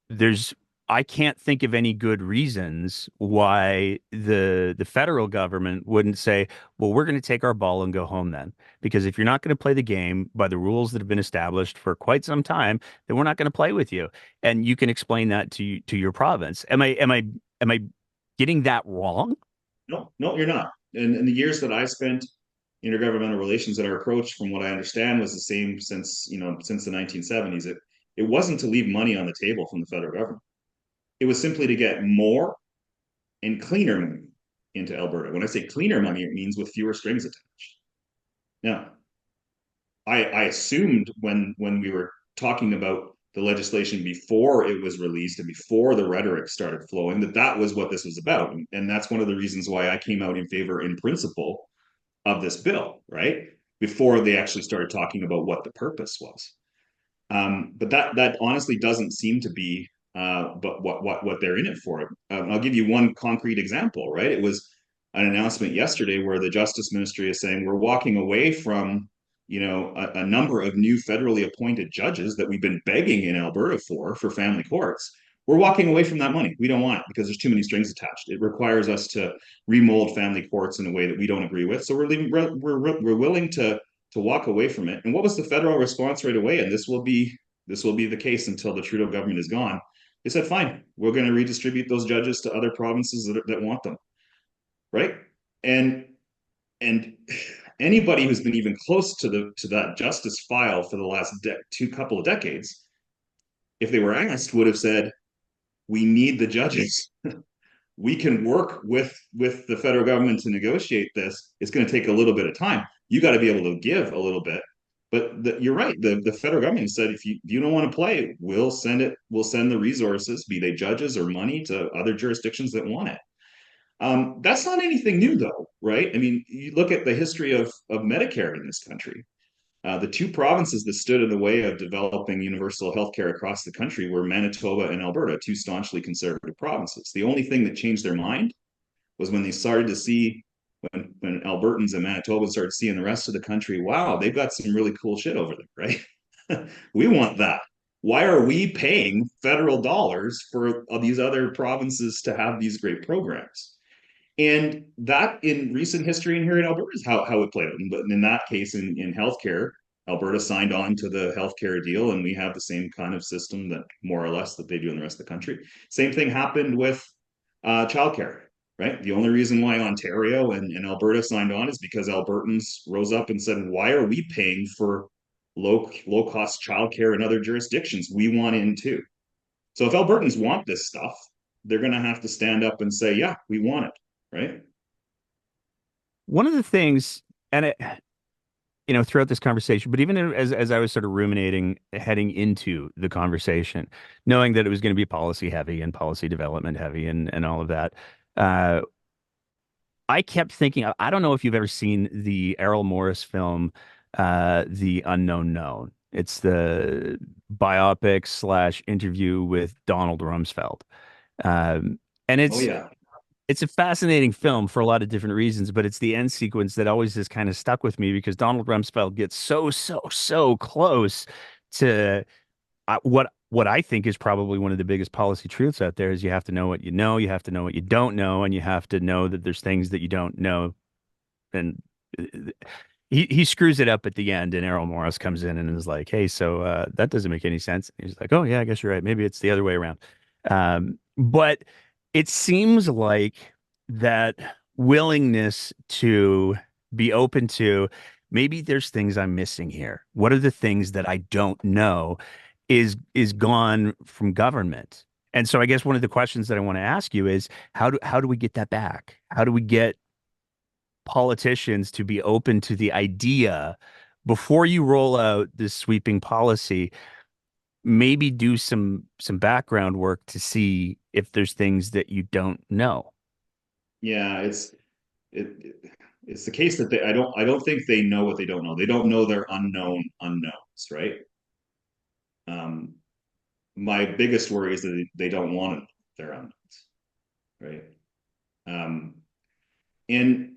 there's I can't think of any good reasons why the federal government wouldn't say, well, we're going to take our ball and go home then. Because if you're not going to play the game by the rules that have been established for quite some time, then we're not going to play with you. And you can explain that to your province. Am I getting that wrong? No, no, you're not. And in the years that I spent intergovernmental relations, that our approach, from what I understand, was the same since the 1970s. It wasn't to leave money on the table from the federal government. It was simply to get more and cleaner money into Alberta. When I say cleaner money, it means with fewer strings attached. Now, I assumed when we were talking about the legislation before it was released and before the rhetoric started flowing that that was what this was about, and that's one of the reasons why I came out in favor in principle of this bill, right? Before they actually started talking about what the purpose was. But that honestly doesn't seem to be but what they're in it for. I'll give you one concrete example, right? It was an announcement yesterday where the Justice Ministry is saying we're walking away from a number of new federally appointed judges that we've been begging in Alberta for family courts. We're walking away from that money. We don't want it because there's too many strings attached. It requires us to remold family courts in a way that we don't agree with. So we're willing to walk away from it. And what was the federal response right away? And this will be the case until the Trudeau government is gone. They said, "Fine, we're going to redistribute those judges to other provinces that want them." Right? And and anybody who's been even close to that justice file for the last two couple of decades, if they were asked, would have said, "We need the judges. We can work with the federal government to negotiate this. It's going to take a little bit of time. You got to be able to give a little bit." But you're right. The federal government said, if you don't want to play, we'll send it. We'll send the resources, be they judges or money, to other jurisdictions that want it. That's not anything new, though, right? I mean, you look at the history of Medicare in this country. The two provinces that stood in the way of developing universal healthcare across the country were Manitoba and Alberta, two staunchly conservative provinces. The only thing that changed their mind was when they started to see, when Albertans and Manitobans started seeing the rest of the country, wow, they've got some really cool shit over there, right? We want that. Why are we paying federal dollars for these other provinces to have these great programs? And that in recent history and here in Alberta is how it played out. But in that case, in healthcare, Alberta signed on to the healthcare deal, and we have the same kind of system that more or less that they do in the rest of the country. Same thing happened with childcare, right? The only reason why Ontario and Alberta signed on is because Albertans rose up and said, "Why are we paying for low cost childcare in other jurisdictions? We want in too." So if Albertans want this stuff, they're going to have to stand up and say, "Yeah, we want it," right? One of the things, and throughout this conversation, but even as I was sort of ruminating heading into the conversation, knowing that it was going to be policy heavy and policy development heavy and all of that, uh, I kept thinking, I don't know if you've ever seen the Errol Morris film, The Unknown Known. It's the biopic slash interview with Donald Rumsfeld. Um, and Oh yeah. it's a fascinating film for a lot of different reasons, but it's the end sequence that always has kind of stuck with me because Donald Rumsfeld gets so close to what I think is probably one of the biggest policy truths out there is you have to know what you know, you have to know what you don't know, and you have to know that there's things that you don't know. And he screws it up at the end, and Errol Morris comes in and is like, "Hey, so that doesn't make any sense." And he's like, "Oh yeah, I guess you're right. Maybe it's the other way around." But it seems like that willingness to be open to maybe there's things I'm missing here. What are the things that I don't know is gone from government? And so I guess one of the questions that I want to ask you is how do we get that back? How do we get politicians to be open to the idea before you roll out this sweeping policy, maybe do some background work to see if there's things that you don't know. Yeah, it it's the case that I don't think they know what they don't know. They don't know their unknown unknowns, right? Um, my biggest worry is that they don't want to know their unknowns, right? Um, and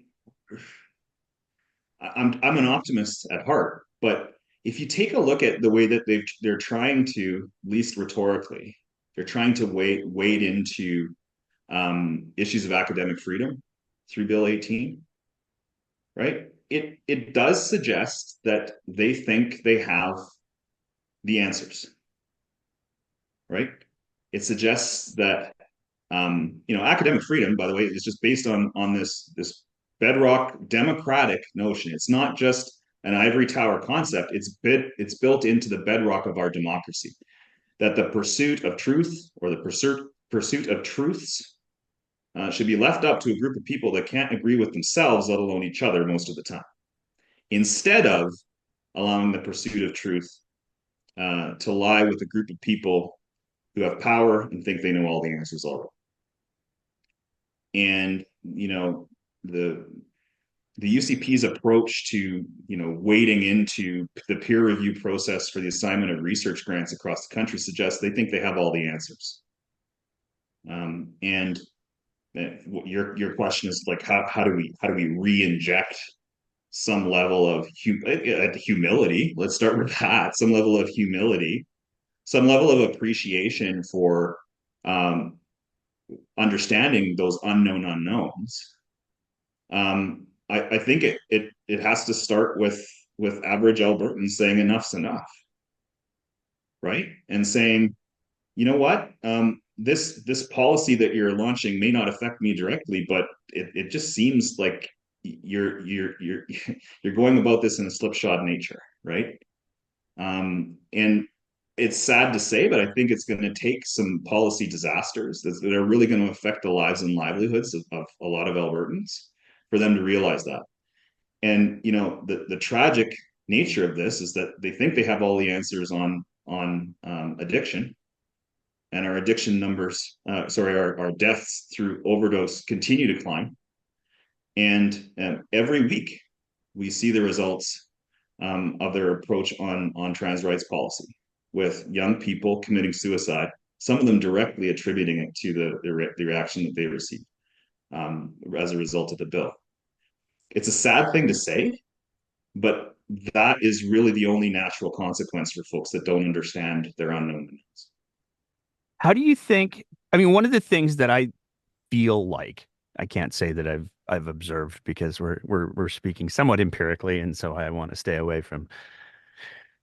I'm an optimist at heart, but if you take a look at the way that they're trying to, at least rhetorically, they're trying to wade into issues of academic freedom through Bill 18, right? It does suggest that they think they have the answers, right? It suggests that academic freedom, by the way, is just based on this bedrock democratic notion. It's not just an ivory tower concept. It's built into the bedrock of our democracy. That the pursuit of truth or the pursuit of truths should be left up to a group of people that can't agree with themselves, let alone each other, most of the time. Instead of allowing the pursuit of truth to lie with a group of people who have power and think they know all the answers already. And the the UCP's approach to wading into the peer review process for the assignment of research grants across the country suggests they think they have all the answers. And your question is like how do we re-inject some level of humility? Let's start with that. Some level of humility, some level of appreciation for um, understanding those unknown unknowns. I think it has to start with average Albertans saying enough's enough, right? And saying, you know what, this policy that you're launching may not affect me directly, but it just seems like you're you're going about this in a slipshod nature, right? And it's sad to say, but I think it's going to take some policy disasters that are really going to affect the lives and livelihoods of a lot of Albertans for them to realize that. And the tragic nature of this is that they think they have all the answers on addiction, and our addiction numbers, our deaths through overdose continue to climb. And every week we see the results of their approach on trans rights policy, with young people committing suicide, some of them directly attributing it to the reaction that they received as a result of the bill. It's a sad thing to say, but that is really the only natural consequence for folks that don't understand their unknown unknowns. How do you think? I mean, one of the things that I feel like I can't say that I've observed because we're speaking somewhat empirically, and so I want to stay away from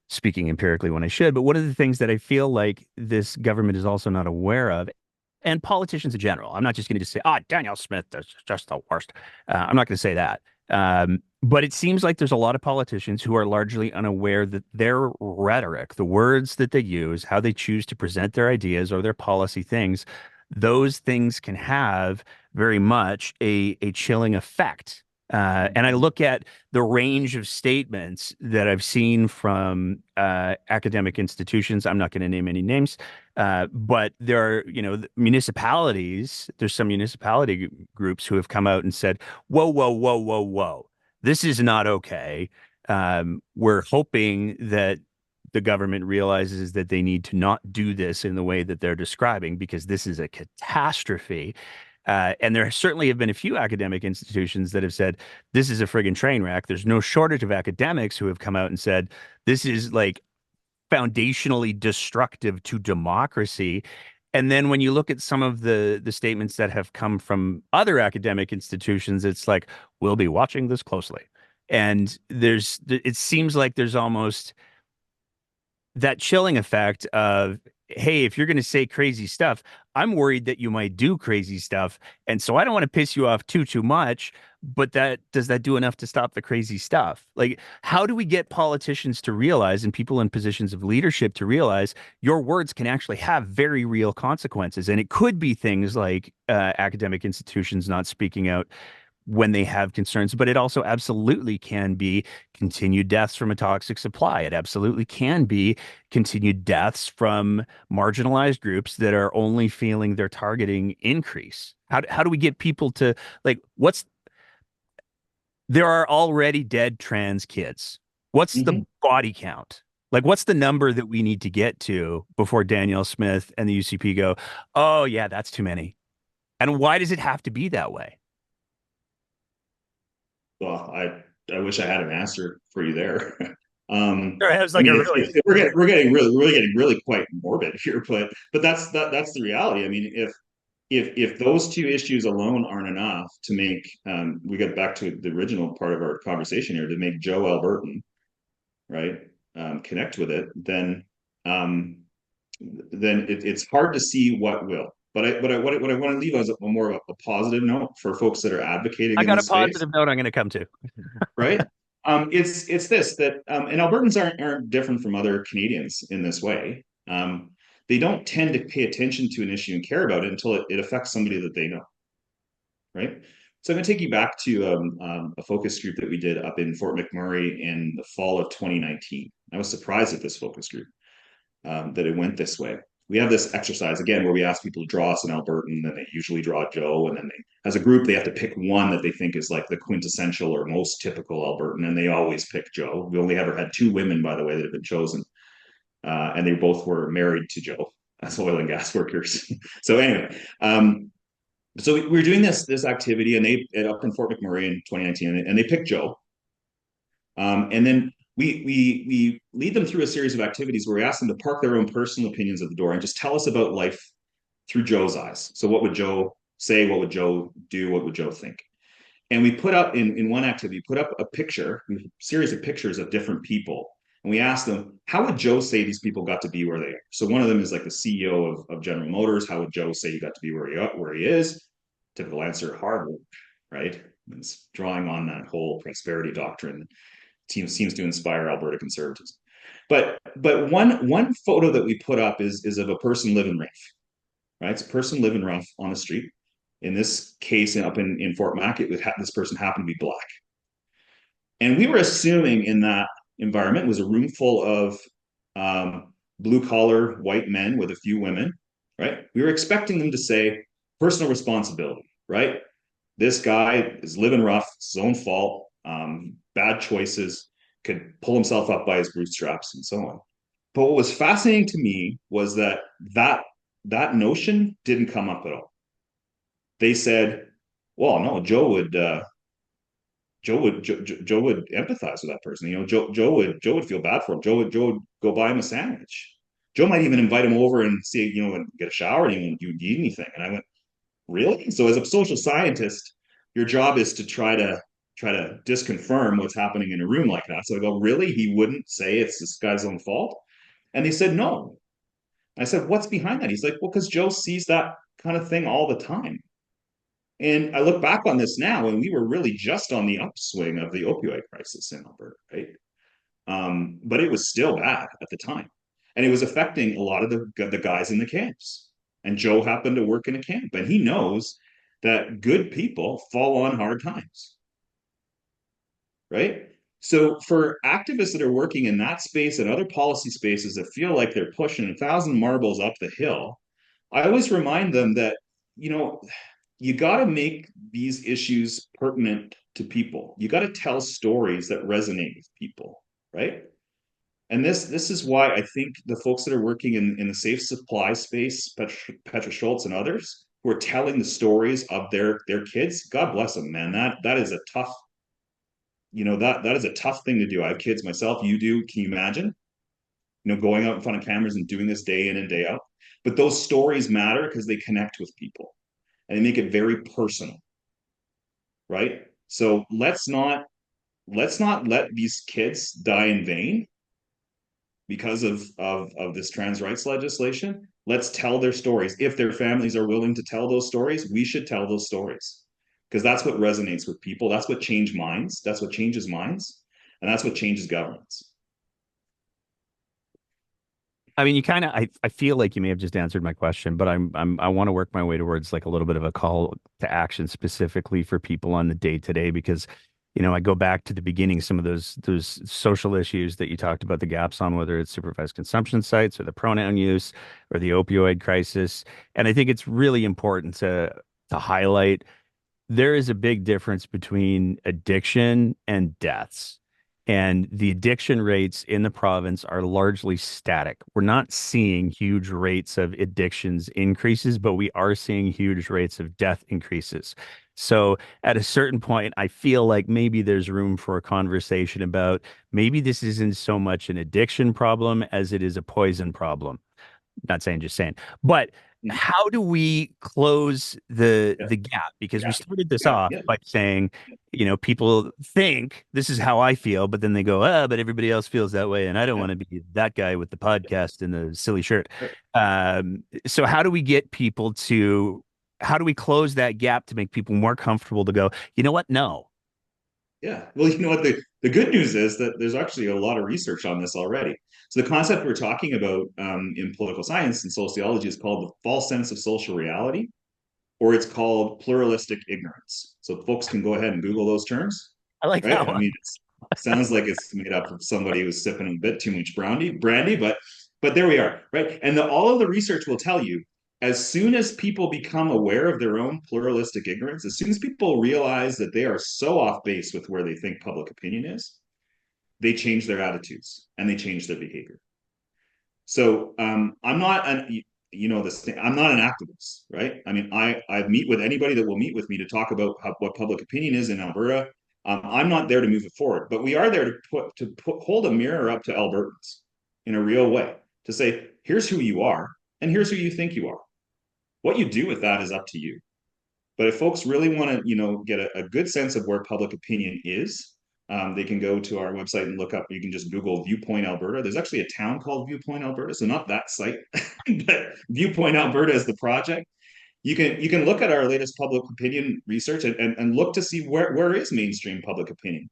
speaking empirically when I should. But one of the things that I feel like this government is also not aware of, and politicians in general, I'm not just going to just say, "Ah, Danielle Smith is just the worst." I'm not going to say that. But it seems like there's a lot of politicians who are largely unaware that their rhetoric, the words that they use, how they choose to present their ideas or their policy things, those things can have very much a chilling effect. And I look at the range of statements that I've seen from academic institutions. I'm not going to name any names, but there are, municipalities. There's some municipality groups who have come out and said, "Whoa, whoa, whoa, whoa, whoa, this is not okay." We're hoping that the government realizes that they need to not do this in the way that they're describing because this is a catastrophe. And there certainly have been a few academic institutions that have said, this is a friggin' train wreck. There's no shortage of academics who have come out and said, this is like foundationally destructive to democracy. And then when you look at some of the statements that have come from other academic institutions, it's like, we'll be watching this closely. And it seems like there's almost that chilling effect of, hey, if you're going to say crazy stuff, I'm worried that you might do crazy stuff. And so I don't want to piss you off too much, but does that do enough to stop the crazy stuff? Like, how do we get politicians to realize and people in positions of leadership to realize your words can actually have very real consequences? And it could be things like academic institutions not speaking out when they have concerns, but it also absolutely can be continued deaths from a toxic supply. It absolutely can be continued deaths from marginalized groups that are only feeling their targeting increase. How do we get people to like there are already dead trans kids. What's the Mm-hmm. body count? Like, what's the number that we need to get to before Danielle Smith and the UCP go, oh, yeah, that's too many? And why does it have to be that way? Well, I wish I had an answer for you there. It was I like mean, a really we're getting really quite morbid here, but that's the reality. I mean, if those two issues alone aren't enough to make we get back to the original part of our conversation here, to make Joe Albertan, right, connect with it, um, then it's hard to see what will. What I want to leave as a more of a positive note for folks that are advocating I in got a this space, positive note I'm going to come to. right? It's this that and Albertans aren't different from other Canadians in this way. They don't tend to pay attention to an issue and care about it until it affects somebody that they know, right? So I'm going to take you back to a focus group that we did up in Fort McMurray in the fall of 2019. I was surprised at this focus group, that it went this way. We have this exercise again where we ask people to draw us an Albertan, and they usually draw Joe, and then they, as a group, they have to pick one that they think is like the quintessential or most typical Albertan, and they always pick Joe. We only ever had two women, by the way, that have been chosen, and they both were married to Joe as oil and gas workers. So anyway, so we were doing this activity, and they up in Fort McMurray in 2019, and they picked Joe, and then we lead them through a series of activities where we ask them to park their own personal opinions at the door and just tell us about life through Joe's eyes. So what would Joe say? What would Joe do? What would Joe think? And we put up in one activity, put up a picture, a series of pictures of different people. And we asked them, how would Joe say these people got to be where they are? So one of them is like the CEO of General Motors. How would Joe say you got to be where he is? Typical answer, hard work, right? It's drawing on that whole prosperity doctrine. Seems to inspire Alberta conservatives. But one photo that we put up is of a person living rough, right? It's a person living rough on the street. In this case, up in Fort Mac, this person happened to be black, and we were assuming in that environment was a room full of blue collar white men with a few women, right? We were expecting them to say personal responsibility, right? This guy is living rough, it's his own fault, bad choices, could pull himself up by his bootstraps and so on. But what was fascinating to me was that that notion didn't come up at all. They said, "Well, no, Joe would empathize with that person. You know, Joe would feel bad for him. Joe would go buy him a sandwich. Joe might even invite him over and see, you know, and get a shower, and he wouldn't eat anything." And I went, really? So as a social scientist, your job is to try to disconfirm what's happening in a room like that. So I go, really? He wouldn't say it's this guy's own fault? And they said no. I said, what's behind that? He's like, well, because Joe sees that kind of thing all the time. And I look back on this now, and we were really just on the upswing of the opioid crisis in Alberta, right? But it was still bad at the time, and it was affecting a lot of the guys in the camps. And Joe happened to work in a camp, and he knows that good people fall on hard times, right? So for activists that are working in that space and other policy spaces that feel like they're pushing 1,000 marbles up the hill, I always remind them that, you know, you got to make these issues pertinent to people. You got to tell stories that resonate with people, right? And this is why I think the folks that are working in the safe supply space, Petra Schultz and others, who are telling the stories of their kids, God bless them, man. That is a tough, you know, that is a tough thing to do. I have kids myself. You do. Can you imagine? You know, going out in front of cameras and doing this day in and day out. But those stories matter because they connect with people and they make it very personal, right? So let's not let these kids die in vain because of this trans rights legislation. Let's tell their stories. If their families are willing to tell those stories, we should tell those stories because that's what resonates with people. That's what changes minds. That's what changes minds, and that's what changes governments. I mean, you kind of, I feel like you may have just answered my question, but I want to work my way towards like a little bit of a call to action specifically for people on the day to day because, you know, I go back to the beginning, some of those social issues that you talked about, the gaps on whether it's supervised consumption sites or the pronoun use or the opioid crisis. And I think it's really important to highlight there is a big difference between addiction and deaths. And the addiction rates in the province are largely static. We're not seeing huge rates of addictions increases, but we are seeing huge rates of death increases. So at a certain point, I feel like maybe there's room for a conversation about maybe this isn't so much an addiction problem as it is a poison problem. Not saying, just saying. But how do we close Yeah, the gap? Because we started this yeah, off yeah, by saying, you know, people think this is how I feel, but then they go, ah, but everybody else feels that way, and I don't yeah. want to be that guy with the podcast and the silly shirt. Yeah. So how do we get people to how do we close that gap to make people more comfortable to go, you know what? No. Yeah. Well, you know what? The good news is that there's actually a lot of research on this already. So the concept we're talking about in political science and sociology is called the false sense of social reality, or it's called pluralistic ignorance. So folks can go ahead and Google those terms, I like that right? I one. mean, it sounds like it's made up of somebody who's sipping a bit too much brandy, but there we are, right? And all of the research will tell you, as soon as people become aware of their own pluralistic ignorance, as soon as people realize that they are so off base with where they think public opinion is, they change their attitudes and they change their behavior. So I'm not an this I'm not an activist, right? I mean, I meet with anybody that will meet with me to talk about what public opinion is in Alberta. I'm not there to move it forward, but we are there to hold a mirror up to Albertans in a real way to say, here's who you are, and here's who you think you are. What you do with that is up to you. But if folks really want to, get a good sense of where public opinion is, they can go to our website and look up. You can just Google Viewpoint Alberta. There's actually a town called Viewpoint Alberta, so not that site, but Viewpoint Alberta is the project. You can look at our latest public opinion research and look to see where is mainstream public opinion.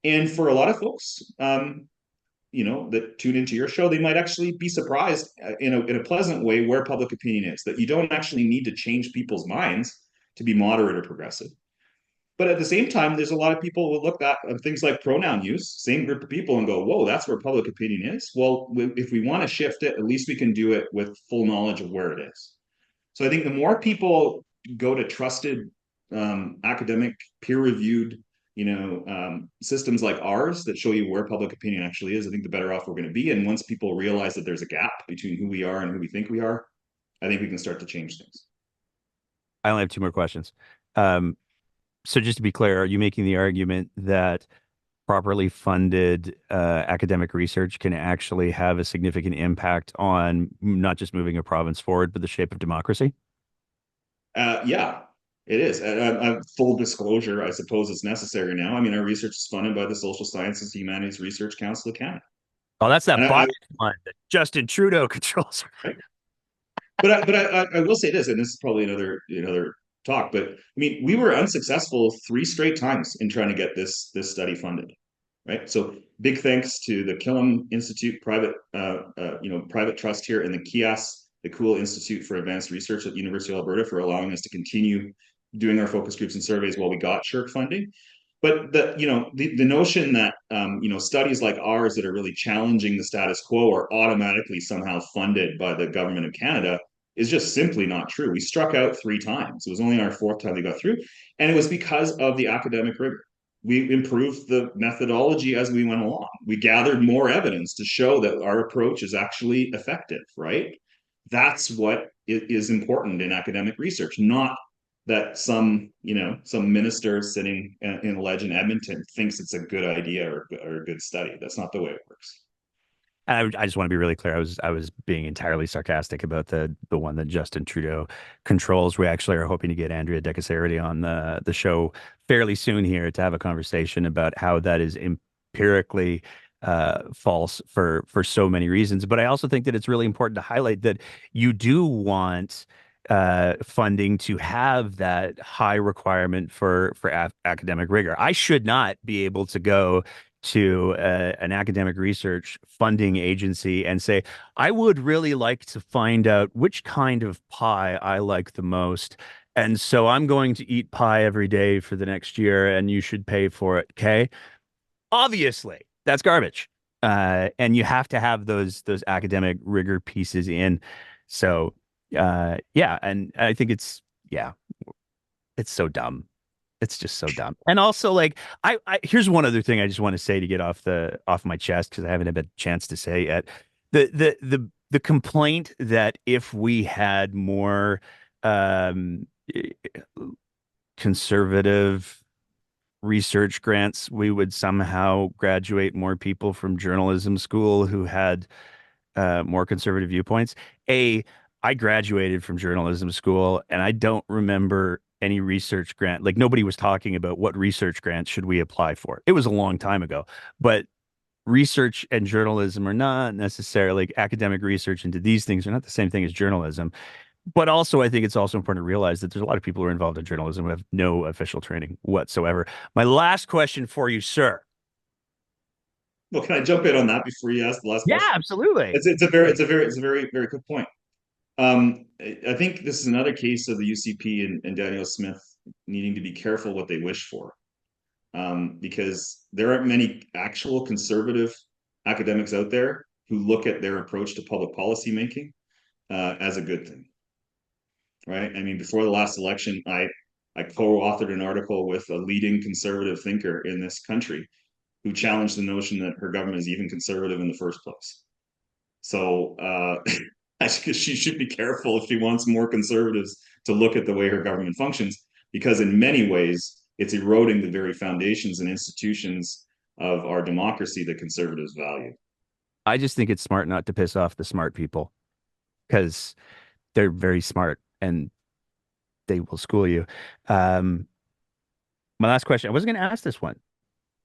And for a lot of folks, that tune into your show, they might actually be surprised in a pleasant way where public opinion is. That you don't actually need to change people's minds to be moderate or progressive. But at the same time, there's a lot of people who look at things like pronoun use, same group of people, and go, whoa, that's where public opinion is. Well, if we want to shift it, at least we can do it with full knowledge of where it is. So I think the more people go to trusted, academic, peer-reviewed, systems like ours that show you where public opinion actually is, I think the better off we're going to be. And once people realize that there's a gap between who we are and who we think we are, I think we can start to change things. I only have two more questions. Um, so just to be clear, are you making the argument that properly funded academic research can actually have a significant impact on not just moving a province forward, but the shape of democracy? Yeah, it is. Full disclosure, I suppose it's necessary now. I mean, our research is funded by the Social Sciences and Humanities Research Council of Canada. Oh, that's And that bias one that Justin Trudeau controls. right? But I will say this, and this is probably another talk. But I mean, we were unsuccessful 3 straight times in trying to get this study funded, right? So big thanks to the Killam Institute, private trust here, and the KIAS, the Cool Institute for Advanced Research at the University of Alberta, for allowing us to continue doing our focus groups and surveys while we got SSHRC funding. But the notion that studies like ours that are really challenging the status quo are automatically somehow funded by the government of Canada is just simply not true. We struck out 3 times. It was only our fourth time we got through, and it was because of the academic rigor. We improved the methodology as we went along. We gathered more evidence to show that our approach is actually effective, right? That's what is important in academic research, not that some minister sitting in a ledge in Edmonton thinks it's a good idea or a good study. That's not the way it works. I just want to be really clear. I was being entirely sarcastic about the one that Justin Trudeau controls. We actually are hoping to get Andrea Decasarity on the show fairly soon here to have a conversation about how that is empirically false for so many reasons. But I also think that it's really important to highlight that you do want funding to have that high requirement for academic rigor. I should not be able to go to an academic research funding agency and say, I would really like to find out which kind of pie I like the most. And so I'm going to eat pie every day for the next year, and you should pay for it. Okay. Obviously, that's garbage. And you have to have those academic rigor pieces in. So yeah, and I think yeah, it's so dumb. It's just so dumb. And also, like, I here's one other thing I just want to say to get off my chest because I haven't had a chance to say yet. The complaint that if we had more um, conservative research grants, we would somehow graduate more people from journalism school who had more conservative viewpoints. I graduated from journalism school and I don't remember any research grant. Like nobody was talking about what research grants should we apply for. It was a long time ago, but research and journalism are not necessarily academic research into these things are not the same thing as journalism. But also, I think it's also important to realize that there's a lot of people who are involved in journalism who have no official training whatsoever. My last question for you, sir. Well, can I jump in on that before you ask the last Yeah, question? absolutely. It's a very very good point. I think this is another case of the UCP and Daniel Smith needing to be careful what they wish for, because there aren't many actual conservative academics out there who look at their approach to public policy making as a good thing, right? I mean, before the last election, I co-authored an article with a leading conservative thinker in this country who challenged the notion that her government is even conservative in the first place. So I think she should be careful if she wants more conservatives to look at the way her government functions, because in many ways it's eroding the very foundations and institutions of our democracy that conservatives value. I just think it's smart not to piss off the smart people because they're very smart and they will school you. Um, my last question, I wasn't going to ask this one.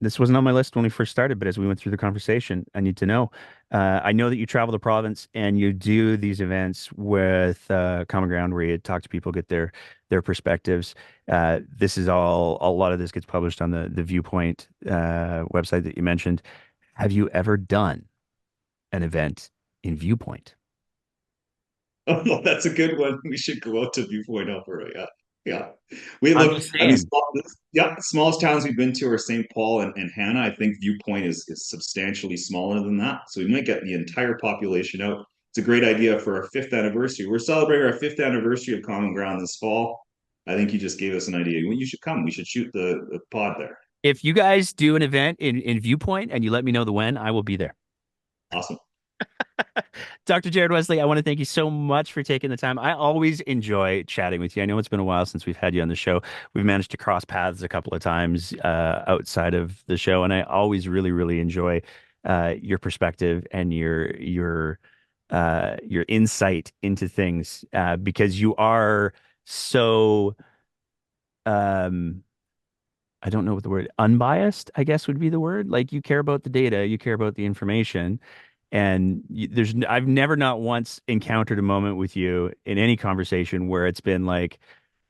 This wasn't on my list when we first started, but as we went through the conversation, I need to know. I know that you travel the province and you do these events with Common Ground where you talk to people, get their perspectives. This is all a lot of this gets published on the Viewpoint website that you mentioned. Have you ever done an event in Viewpoint? Oh, no, that's a good one. We should go out to Viewpoint, Alberta. Yeah. Yeah. We I'm look, just I mean, saying. yeah, the smallest towns we've been to are St. Paul and Hannah. I think Viewpoint is substantially smaller than that. So we might get the entire population out. It's a great idea for our fifth anniversary. We're celebrating our fifth anniversary of Common Ground this fall. I think you just gave us an idea. Well, you should come. We should shoot the pod there. If you guys do an event in Viewpoint and you let me know the when, I will be there. Awesome. Dr. Jared Wesley, I want to thank you so much for taking the time. I always enjoy chatting with you. I know it's been a while since we've had you on the show. We've managed to cross paths a couple of times outside of the show, and I always really, really enjoy your perspective and your insight into things because you are so um, I don't know what the word unbiased, I guess would be the word. Like you care about the data, you care about the information, and I've never not once encountered a moment with you in any conversation where it's been like,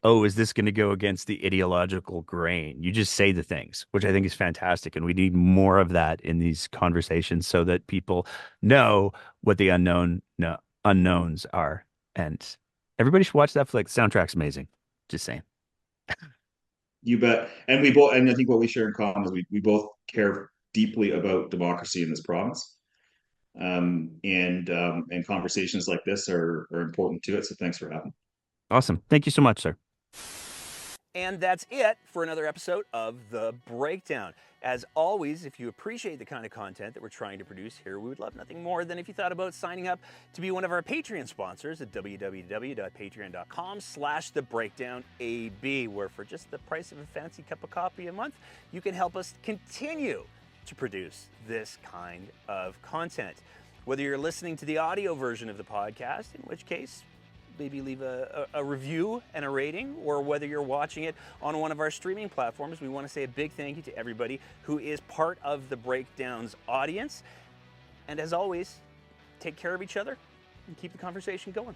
oh, is this going to go against the ideological grain? You just say the things, which I think is fantastic, and we need more of that in these conversations so that people know what the unknowns are. And everybody should watch that flick. The soundtrack's amazing. Just saying. You bet. And we both, and I think what we share in common is we both care deeply about democracy in this province. And conversations like this are important to it. So thanks for having me. Awesome. Thank you so much, sir. And that's it for another episode of The Breakdown. As always, if you appreciate the kind of content that we're trying to produce here, we would love nothing more than if you thought about signing up to be one of our Patreon sponsors at www.patreon.com/thebreakdownab, where for just the price of a fancy cup of coffee a month, you can help us continue to produce this kind of content. Whether you're listening to the audio version of the podcast, in which case maybe leave a review and a rating, or whether you're watching it on one of our streaming platforms, we want to say a big thank you to everybody who is part of the Breakdown's audience. And as always, take care of each other and keep the conversation going.